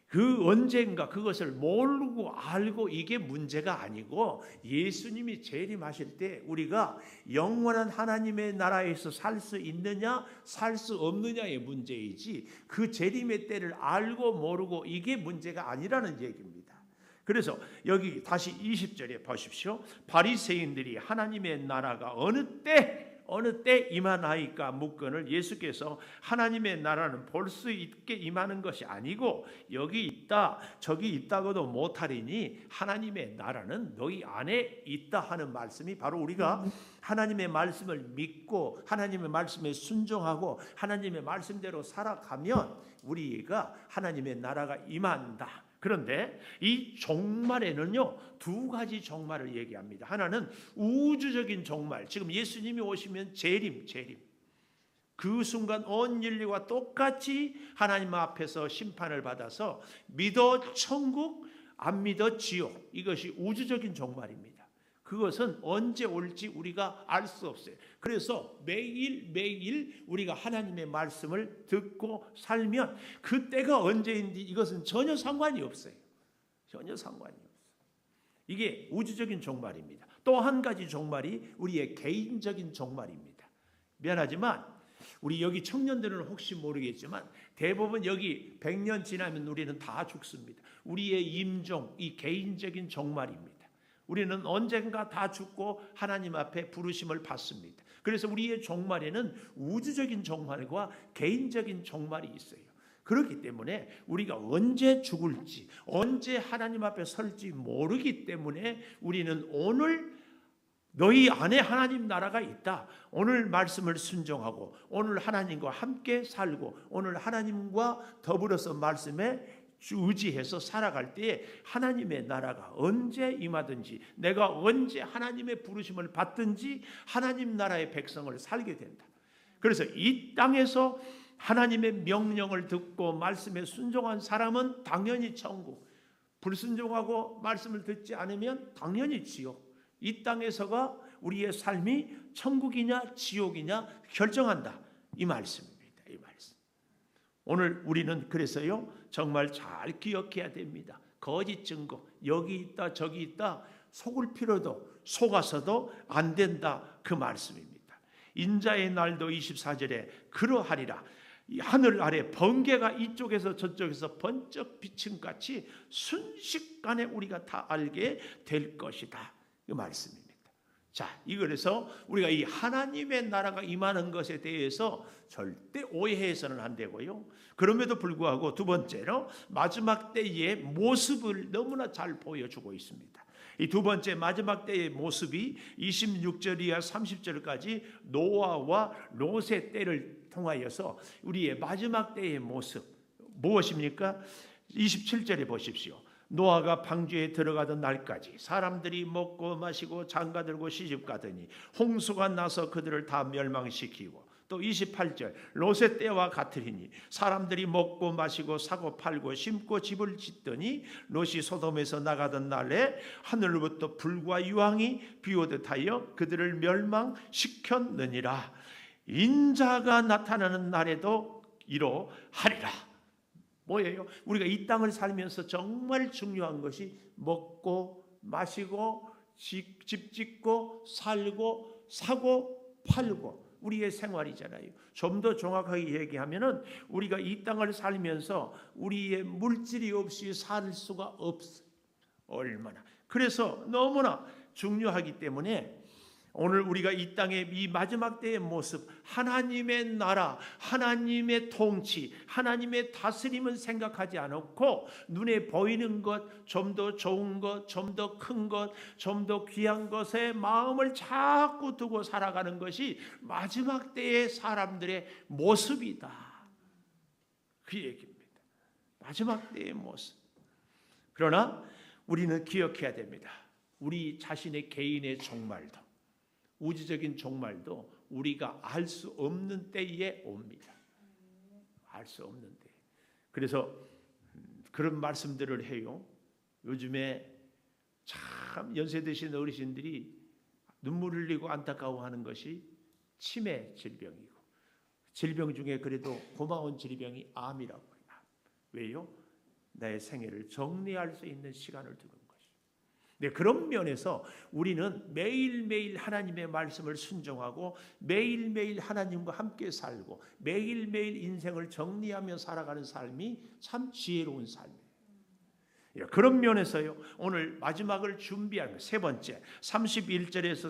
그 언젠가 그것을 모르고 알고 이게 문제가 아니고, 예수님이 재림하실 때 우리가 영원한 하나님의 나라에서 살 수 있느냐 살 수 없느냐의 문제이지, 그 재림의 때를 알고 모르고 이게 문제가 아니라는 얘기입니다. 그래서 여기 다시 20절에 보십시오. 바리새인들이 하나님의 나라가 어느 때 임하나이까 묻거늘 예수께서 하나님의 나라는 볼 수 있게 임하는 것이 아니고 여기 있다 저기 있다고도 못하리니 하나님의 나라는 너희 안에 있다 하는 말씀이, 바로 우리가 하나님의 말씀을 믿고 하나님의 말씀에 순종하고 하나님의 말씀대로 살아가면 우리가 하나님의 나라가 임한다. 그런데 이 종말에는요, 두 가지 종말을 얘기합니다. 하나는 우주적인 종말, 지금 예수님이 오시면 재림. 그 순간 온 인류가 똑같이 하나님 앞에서 심판을 받아서 믿어 천국, 안 믿어 지옥, 이것이 우주적인 종말입니다. 그것은 언제 올지 우리가 알 수 없어요. 그래서 매일 우리가 하나님의 말씀을 듣고 살면 그 때가 언제인지 이것은 전혀 상관이 없어요. 전혀 상관이 없어요. 이게 우주적인 종말입니다. 또 한 가지 종말이 우리의 개인적인 종말입니다. 미안하지만 우리 여기 청년들은 혹시 모르겠지만 대부분 여기 100년 지나면 우리는 다 죽습니다. 우리의 임종, 이 개인적인 종말입니다. 우리는 언젠가 다 죽고 하나님 앞에 부르심을 받습니다. 그래서 우리의 종말에는 우주적인 종말과 개인적인 종말이 있어요. 그렇기 때문에 우리가 언제 죽을지, 언제 하나님 앞에 설지 모르기 때문에 우리는 오늘 너희 안에 하나님 나라가 있다. 오늘 말씀을 순종하고 오늘 하나님과 함께 살고 오늘 하나님과 더불어서 말씀에 의지해서 살아갈 때에 하나님의 나라가 언제 임하든지 내가 언제 하나님의 부르심을 받든지 하나님 나라의 백성을 살게 된다. 그래서 이 땅에서 하나님의 명령을 듣고 말씀에 순종한 사람은 당연히 천국, 불순종하고 말씀을 듣지 않으면 당연히 지옥. 이 땅에서가 우리의 삶이 천국이냐 지옥이냐 결정한다. 이 말씀입니다. 이 말씀. 오늘 우리는 그래서요 정말 잘 기억해야 됩니다. 거짓 증거 여기 있다 저기 있다 속을 필요도 속아서도 안 된다. 그 말씀입니다. 인자의 날도 24절에 그러하리라. 이 하늘 아래 번개가 이쪽에서 저쪽에서 번쩍 비친 같이 순식간에 우리가 다 알게 될 것이다. 이 말씀입니다. 자, 이거에서 우리가 이 하나님의 나라가 임하는 것에 대해서 절대 오해해서는 안 되고요. 그럼에도 불구하고 두 번째로 마지막 때의 모습을 너무나 잘 보여주고 있습니다. 이 두 번째 마지막 때의 모습이 26절 이하 30절까지 노아와 롯의 때를 통하여서 우리의 마지막 때의 모습 무엇입니까? 27절에 보십시오. 노아가 방주에 들어가던 날까지 사람들이 먹고 마시고 장가들고 시집가더니 홍수가 나서 그들을 다 멸망시키고 또 28절 롯의 때와 같으리니 사람들이 먹고 마시고 사고 팔고 심고 집을 짓더니 롯이 소돔에서 나가던 날에 하늘로부터 불과 유황이 비오듯 하여 그들을 멸망시켰느니라. 인자가 나타나는 날에도 이러하리라. 뭐예요? 우리가 이 땅을 살면서 정말 중요한 것이 먹고 마시고 집 짓고 살고 사고 팔고 우리의 생활이잖아요. 좀 더 정확하게 얘기하면은 우리가 이 땅을 살면서 우리의 물질이 없이 살 수가 없어요. 얼마나. 그래서 너무나 중요하기 때문에 오늘 우리가 이 땅의 이 마지막 때의 모습, 하나님의 나라, 하나님의 통치, 하나님의 다스림은 생각하지 않고 눈에 보이는 것, 좀 더 좋은 것, 좀 더 큰 것, 좀 더 귀한 것에 마음을 자꾸 두고 살아가는 것이 마지막 때의 사람들의 모습이다. 그 얘기입니다. 마지막 때의 모습. 그러나 우리는 기억해야 됩니다. 우리 자신의 개인의 종말도 우주적인 종말도 우리가 알 수 없는 때에 옵니다. 알 수 없는 때. 그래서 그런 말씀들을 해요. 요즘에 참 연세 드신 어르신들이 눈물 흘리고 안타까워하는 것이 치매 질병이고 질병 중에 그래도 고마운 질병이 암이라고 해요. 왜요? 나의 생애를 정리할 수 있는 시간을 두는 것이. 네, 그런 면에서 우리는 매일매일 하나님의 말씀을 순종하고 매일매일 하나님과 함께 살고 매일매일 인생을 정리하며 살아가는 삶이 참 지혜로운 삶이에요. 그런 면에서요, 오늘 마지막을 준비하는 세 번째 31절에서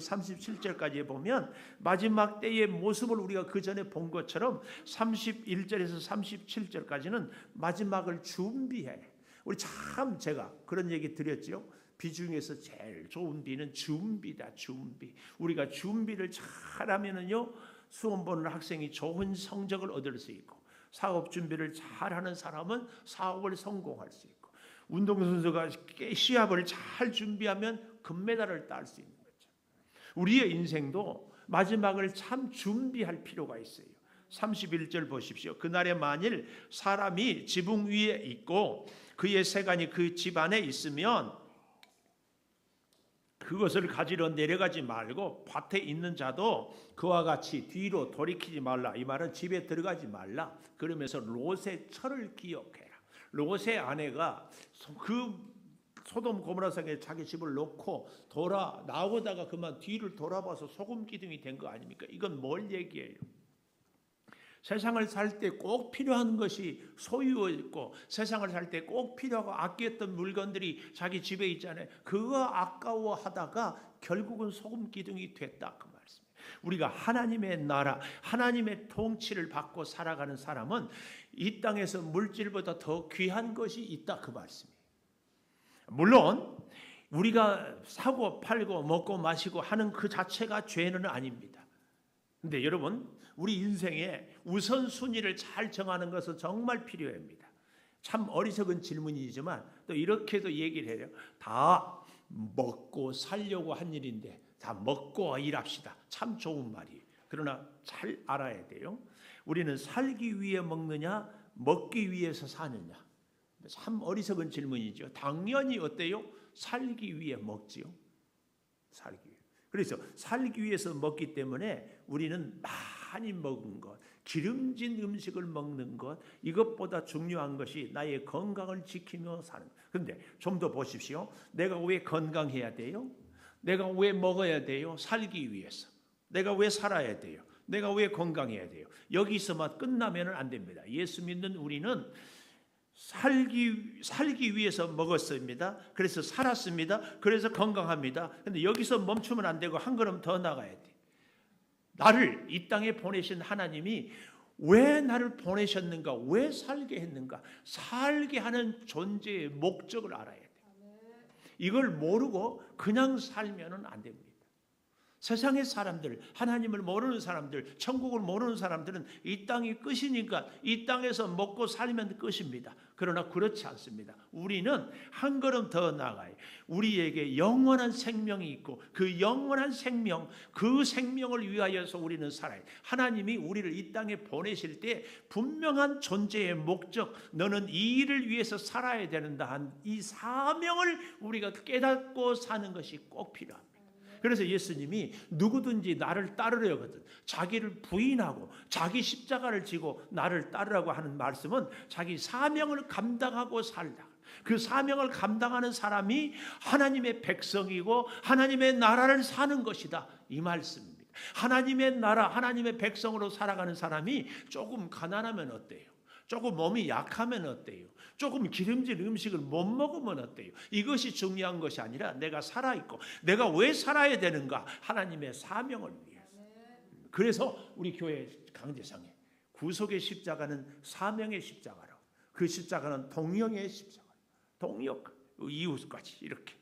37절까지 보면 마지막 때의 모습을 우리가 그 전에 본 것처럼 31절에서 37절까지는 마지막을 준비해. 우리 참 제가 그런 얘기 드렸죠. 비 중에서 제일 좋은 비는 준비다. 준비. 우리가 준비를 잘하면은요 수험 보는 학생이 좋은 성적을 얻을 수 있고 사업 준비를 잘하는 사람은 사업을 성공할 수 있고 운동선수가 시합을 잘 준비하면 금메달을 딸 수 있는 거죠. 우리의 인생도 마지막을 참 준비할 필요가 있어요. 31절 보십시오. 그날에 만일 사람이 지붕 위에 있고 그의 세간이 그 집 안에 있으면 그것을 가지러 내려가지 말고 밭에 있는 자도 그와 같이 뒤로 돌이키지 말라. 이 말은 집에 들어가지 말라. 그러면서 롯의 철을 기억해라. 롯의 아내가 그 소돔 고모라 성에 자기 집을 놓고 나오다가 그만 뒤를 돌아봐서 소금 기둥이 된 거 아닙니까? 이건 뭘 얘기해요? 세상을 살 때 꼭 필요한 것이 소유였고 세상을 살 때 꼭 필요하고 아꼈던 물건들이 자기 집에 있잖아요. 그거 아까워하다가 결국은 소금 기둥이 됐다 그 말씀이에요. 우리가 하나님의 나라, 하나님의 통치를 받고 살아가는 사람은 이 땅에서 물질보다 더 귀한 것이 있다 그 말씀이에요. 물론 우리가 사고 팔고 먹고 마시고 하는 그 자체가 죄는 아닙니다. 근데 여러분, 우리 인생에 우선순위를 잘 정하는 것은 정말 필요합니다. 참 어리석은 질문이지만 또 이렇게도 얘기를 해요. 다 먹고 살려고 한 일인데 다 먹고 일합시다. 참 좋은 말이에요. 그러나 잘 알아야 돼요. 우리는 살기 위해 먹느냐 먹기 위해서 사느냐. 참 어리석은 질문이죠. 당연히 어때요? 살기 위해 먹지요. 살기 위해. 그래서 살기 위해서 먹기 때문에 우리는 많이 먹은 것, 기름진 음식을 먹는 것, 이것보다 중요한 것이 나의 건강을 지키며 사는 것. 그런데 좀 더 보십시오. 내가 왜 건강해야 돼요? 내가 왜 먹어야 돼요? 살기 위해서. 내가 왜 살아야 돼요? 내가 왜 건강해야 돼요? 여기서만 끝나면 안 됩니다. 예수 믿는 우리는 살기 위해서 먹었습니다. 그래서 살았습니다. 그래서 건강합니다. 그런데 여기서 멈추면 안 되고 한 걸음 더 나가야 돼. 나를 이 땅에 보내신 하나님이 왜 나를 보내셨는가? 왜 살게 했는가? 살게 하는 존재의 목적을 알아야 돼. 이걸 모르고 그냥 살면 안 됩니다. 세상의 사람들, 하나님을 모르는 사람들, 천국을 모르는 사람들은 이 땅이 끝이니까 이 땅에서 먹고 살면 끝입니다. 그러나 그렇지 않습니다. 우리는 한 걸음 더 나아가요. 우리에게 영원한 생명이 있고 그 영원한 생명, 그 생명을 위하여서 우리는 살아요. 하나님이 우리를 이 땅에 보내실 때 분명한 존재의 목적, 너는 이 일을 위해서 살아야 된다 한 이 사명을 우리가 깨닫고 사는 것이 꼭 필요합니다. 그래서 예수님이 누구든지 나를 따르려거든 자기를 부인하고 자기 십자가를 지고 나를 따르라고 하는 말씀은 자기 사명을 감당하고 살다. 그 사명을 감당하는 사람이 하나님의 백성이고 하나님의 나라를 사는 것이다. 이 말씀입니다. 하나님의 나라, 하나님의 백성으로 살아가는 사람이 조금 가난하면 어때요? 조금 몸이 약하면 어때요? 조금 기름진 음식을 못 먹으면 어때요? 이것이 중요한 것이 아니라 내가 살아있고 내가 왜 살아야 되는가? 하나님의 사명을 위해서. 그래서 우리 교회 강대상에 구속의 십자가는 사명의 십자가라고. 그 십자가는 동역의 십자가. 동역, 이웃까지 이렇게.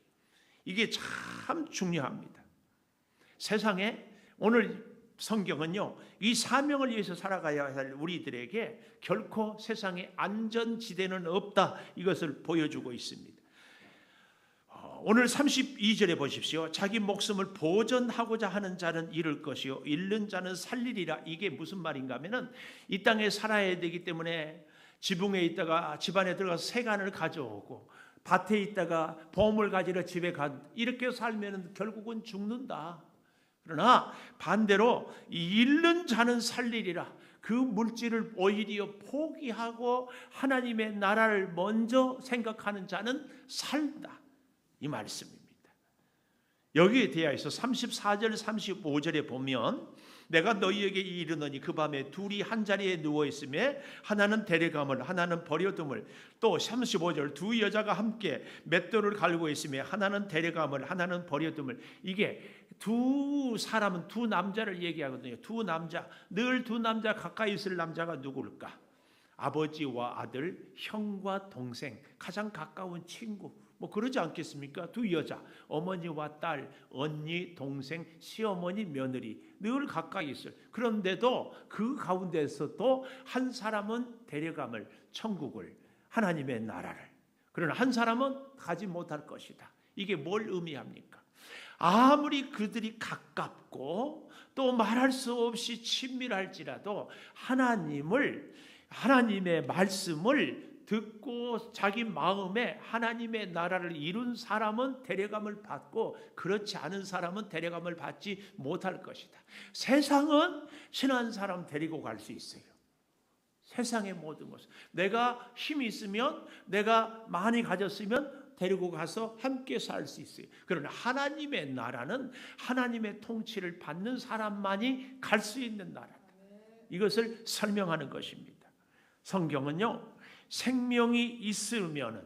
이게 참 중요합니다. 세상에 오늘 성경은요, 이 사명을 위해서 살아가야 할 우리들에게 결코 세상에 안전지대는 없다. 이것을 보여주고 있습니다. 오늘 32절에 보십시오. 자기 목숨을 보전하고자 하는 자는 잃을 것이요 잃는 자는 살리리라. 이게 무슨 말인가 하면은 이 땅에 살아야 되기 때문에 지붕에 있다가 집안에 들어가서 세간을 가져오고 밭에 있다가 보물 가지러 집에 가 이렇게 살면은 결국은 죽는다. 그러나 반대로 잃는 자는 살리리라. 그 물질을 오히려 포기하고 하나님의 나라를 먼저 생각하는 자는 살다. 이 말씀입니다. 여기에 대하여서 34절 35절에 보면 내가 너희에게 이르노니 그 밤에 둘이 한 자리에 누워 있으며 하나는 데려감을 하나는 버려둠을 또 35절 두 여자가 함께 맷돌을 갈고 있으며 하나는 데려감을 하나는 버려둠을. 이게 두 사람은 두 남자를 얘기하거든요. 두 남자, 늘 두 남자 가까이 있을 남자가 누구일까? 아버지와 아들, 형과 동생, 가장 가까운 친구, 뭐 그러지 않겠습니까? 두 여자, 어머니와 딸, 언니, 동생, 시어머니, 며느리 늘 가까이 있어요. 그런데도 그 가운데서도 한 사람은 데려감을, 천국을, 하나님의 나라를. 그러나 한 사람은 가지 못할 것이다. 이게 뭘 의미합니까? 아무리 그들이 가깝고 또 말할 수 없이 친밀할지라도 하나님의 말씀을 듣고 자기 마음에 하나님의 나라를 이룬 사람은 데려감을 받고 그렇지 않은 사람은 데려감을 받지 못할 것이다. 세상은 신한 사람 데리고 갈 수 있어요. 세상의 모든 것을. 내가 힘이 있으면, 내가 많이 가졌으면 데리고 가서 함께 살 수 있어요. 그러나 하나님의 나라는 하나님의 통치를 받는 사람만이 갈 수 있는 나라다. 이것을 설명하는 것입니다. 성경은요, 생명이 있으면은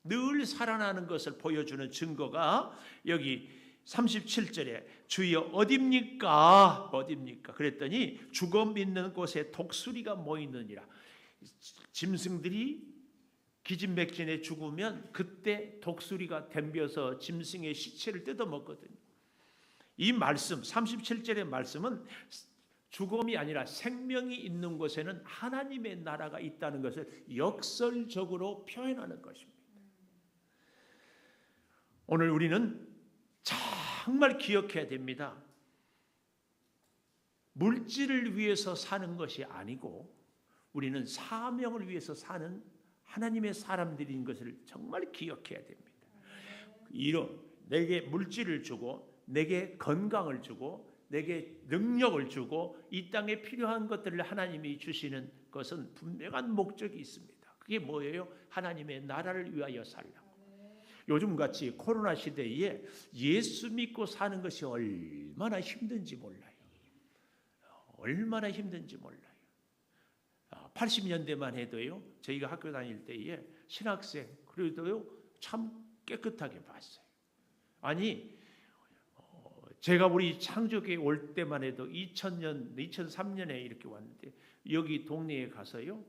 늘 살아나는 것을 보여주는 증거가 여기 37절에 주여 어딥니까? 그랬더니 죽어 믿는 곳에 독수리가 모이느니라. 짐승들이 기진맥진에 죽으면 그때 독수리가 덤벼서 짐승의 시체를 뜯어먹거든요. 이 말씀 37절의 말씀은 죽음이 아니라 생명이 있는 곳에는 하나님의 나라가 있다는 것을 역설적으로 표현하는 것입니다. 오늘 우리는 정말 기억해야 됩니다. 물질을 위해서 사는 것이 아니고 우리는 사명을 위해서 사는 하나님의 사람들인 것을 정말 기억해야 됩니다. 내게 물질을 주고 내게 건강을 주고 내게 능력을 주고 이 땅에 필요한 것들을 하나님이 주시는 것은 분명한 목적이 있습니다. 그게 뭐예요? 하나님의 나라를 위하여 살라고. 요즘같이 코로나 시대에 예수 믿고 사는 것이 얼마나 힘든지 몰라요. 얼마나 힘든지 몰라요. 80년대만 해도요, 저희가 학교 다닐 때에 신학생 그래도요 참 깨끗하게 봤어요. 아니, 제가 우리 창조교회 올 때만 해도 2003년에 이렇게 왔는데 여기 동네에 가서요,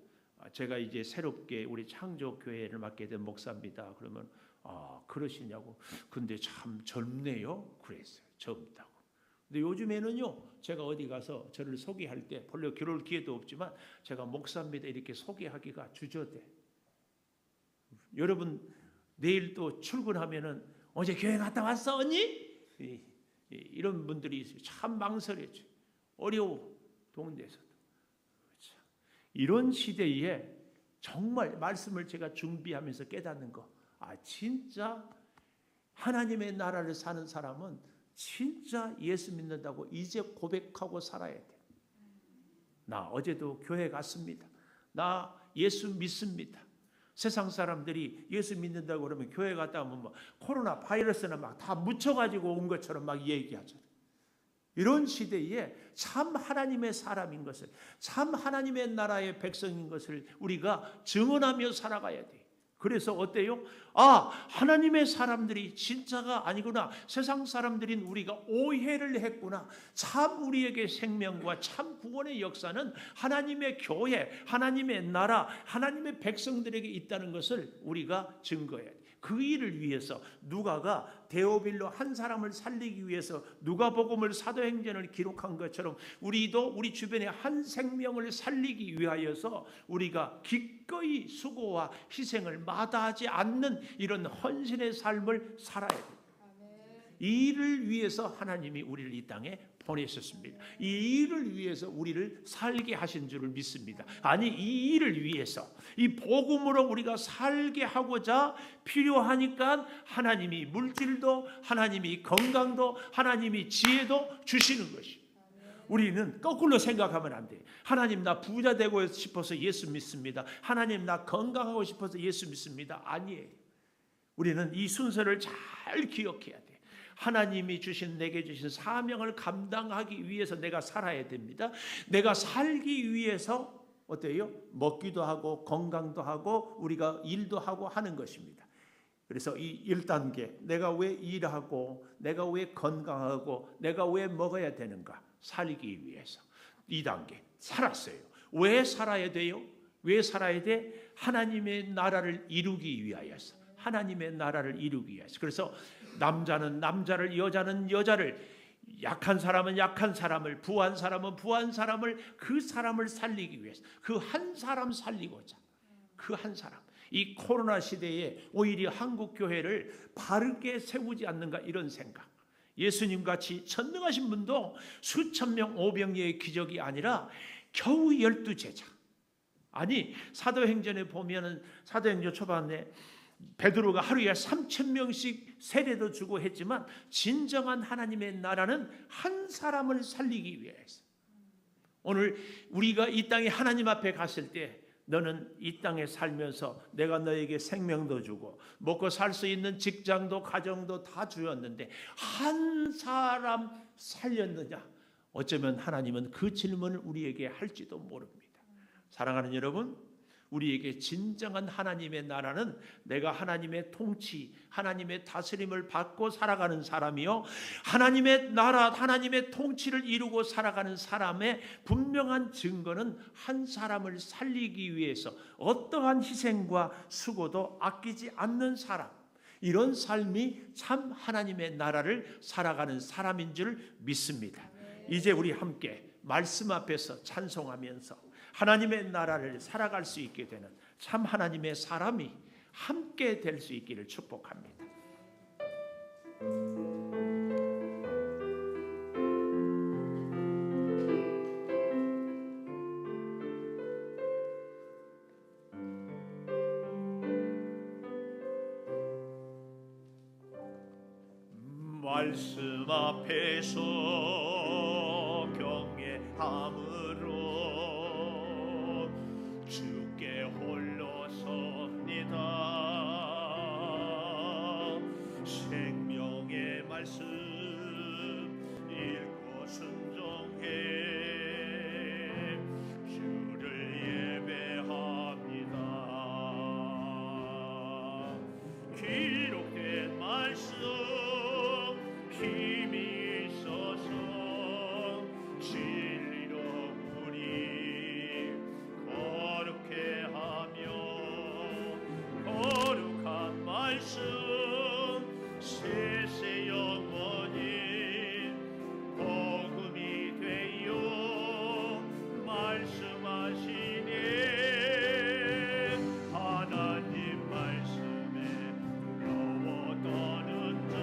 제가 이제 새롭게 우리 창조교회를 맡게 된 목사입니다. 그러면 그러시냐고. 근데 참 젊네요. 그랬어요. 젊다고. 근데 요즘에는요, 제가 어디 가서 저를 소개할 때 별로 그럴 기회도 없지만 제가 목사입니다 이렇게 소개하기가 주저돼. 여러분 내일 또 출근하면은 어제 교회 갔다 왔어 언니? 이런 분들이 있어요. 참 망설여져. 어려워. 동네에서도. 이런 시대에 정말 말씀을 제가 준비하면서 깨닫는 거, 진짜 하나님의 나라를 사는 사람은 진짜 예수 믿는다고 이제 고백하고 살아야 돼. 나 어제도 교회 갔습니다. 나 예수 믿습니다. 세상 사람들이 예수 믿는다고 그러면 교회 갔다 오면 뭐 코로나 바이러스는 막 다 묻혀가지고 온 것처럼 막 얘기하죠. 이런 시대에 참 하나님의 사람인 것을, 참 하나님의 나라의 백성인 것을 우리가 증언하며 살아가야 돼. 그래서 어때요? 하나님의 사람들이 진짜가 아니구나. 세상 사람들인 우리가 오해를 했구나. 참 우리에게 생명과 참 구원의 역사는 하나님의 교회, 하나님의 나라, 하나님의 백성들에게 있다는 것을 우리가 증거해야 돼. 그 일을 위해서 누가가 데오빌로 한 사람을 살리기 위해서 누가복음을 사도행전을 기록한 것처럼 우리도 우리 주변의 한 생명을 살리기 위하여서 우리가 기꺼이 수고와 희생을 마다하지 않는 이런 헌신의 삶을 살아야 됩니다. 이 일을 위해서 하나님이 우리를 이 땅에 보내셨습니다. 이 일을 위해서 우리를 살게 하신 줄을 믿습니다. 아니, 이 일을 위해서, 이 복음으로 우리가 살게 하고자 필요하니까 하나님이 물질도, 하나님이 건강도, 하나님이 지혜도 주시는 것이. 우리는 거꾸로 생각하면 안 돼. 하나님 나 부자 되고 싶어서 예수 믿습니다. 하나님 나 건강하고 싶어서 예수 믿습니다. 아니에요. 우리는 이 순서를 잘 기억해야 돼. 하나님이 주신 내게 주신 사명을 감당하기 위해서 내가 살아야 됩니다. 내가 살기 위해서 어때요? 먹기도 하고 건강도 하고 우리가 일도 하고 하는 것입니다. 그래서 이 1단계, 내가 왜 일하고 내가 왜 건강하고 내가 왜 먹어야 되는가? 살기 위해서. 2단계, 살았어요. 왜 살아야 돼요? 왜 살아야 돼? 하나님의 나라를 이루기 위하여서. 하나님의 나라를 이루기 위해서. 그래서 남자는 남자를, 여자는 여자를, 약한 사람은 약한 사람을, 부한 사람은 부한 사람을, 그 사람을 살리기 위해서, 그 한 사람 살리고자, 그 한 사람. 이 코로나 시대에 오히려 한국 교회를 바르게 세우지 않는가 이런 생각. 예수님같이 전능하신 분도 수천 명 오병이의 기적이 아니라 겨우 12제자. 아니, 사도행전에 보면은 사도행전 초반에 베드로가 하루에 3,000명씩 세례도 주고 했지만 진정한 하나님의 나라는 한 사람을 살리기 위해서. 오늘 우리가 이 땅에 하나님 앞에 갔을 때 너는 이 땅에 살면서 내가 너에게 생명도 주고 먹고 살 수 있는 직장도 가정도 다 주었는데 한 사람 살렸느냐? 어쩌면 하나님은 그 질문을 우리에게 할지도 모릅니다. 사랑하는 여러분, 우리에게 진정한 하나님의 나라는 내가 하나님의 통치, 하나님의 다스림을 받고 살아가는 사람이요, 하나님의 나라, 하나님의 통치를 이루고 살아가는 사람의 분명한 증거는 한 사람을 살리기 위해서 어떠한 희생과 수고도 아끼지 않는 사람, 이런 삶이 참 하나님의 나라를 살아가는 사람인 줄 믿습니다. 이제 우리 함께 말씀 앞에서 찬송하면서 하나님의 나라를 살아갈 수 있게 되는 참 하나님의 사람이 함께 될 수 있기를 축복합니다. 말씀 앞에서 경외함으로 주께 홀로 섭니다. 생명의 말씀 읽고 순종해 주를 예배합니다. 기록된 말씀 힘이 있어서 진리로 우리 거룩해 하며 거룩한 말씀 세세 영원히 복음이 되어 말씀하시네. 하나님 말씀에 두려워 떠는 자,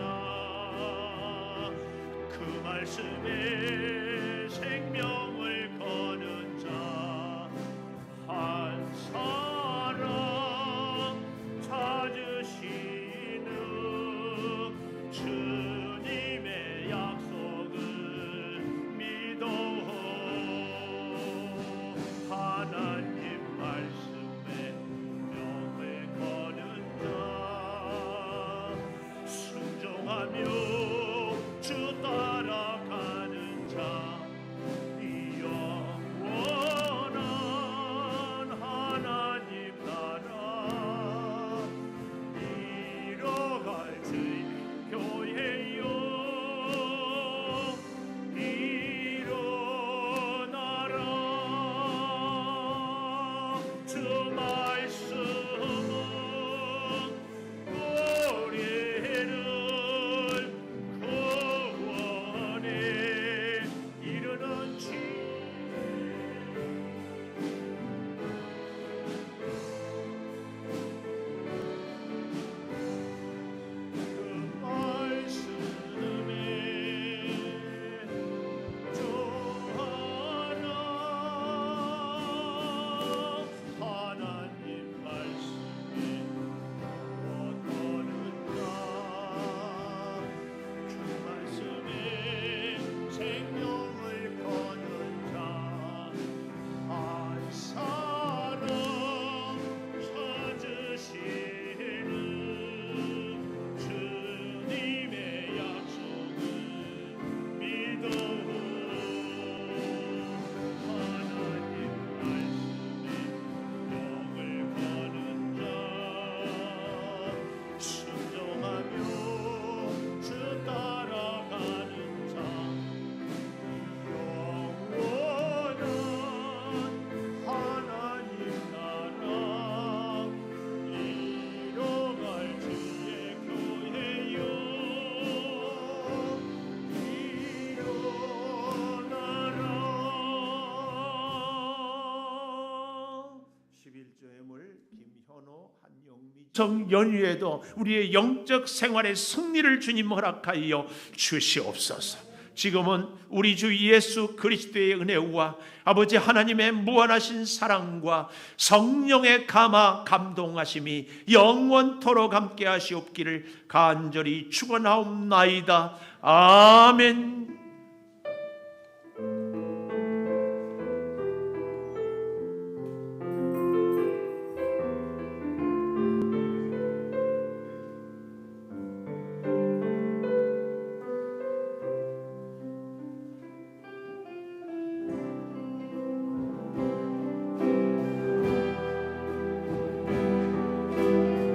그 말씀에 생명을 거는 자 한 사람 찾으시는 주님의 약속을 믿어. 하나님 말씀에 명을 거는 자 순종하며 주 따라가는 자 영원한 하나님 나라 이뤄갈 주의 교회요 일어나라. 주 말씀은 우리를 구원에 이르는 지. 그 말씀에 좋아라. 하나님 말씀에 얻어는 자, 그 말씀에 생명을 거는 자 한 사람 찾으시는 주님의 약속을 믿어. 하나님 말씀에 명을 거는 자 순종하며 주 따라가는 자 영원한 하나님 나라 이뤄갈 주의 교회요 일어나라. 11조의 물 김현호 한영미 정연휴에도 우리의 영적 생활의 승리를 주님 허락하여 주시옵소서. 지금은 우리 주 예수 그리스도의 은혜와 아버지 하나님의 무한하신 사랑과 성령의 감화 감동하심이 영원토록 함께 하시옵기를 간절히 축원하옵나이다. 아멘.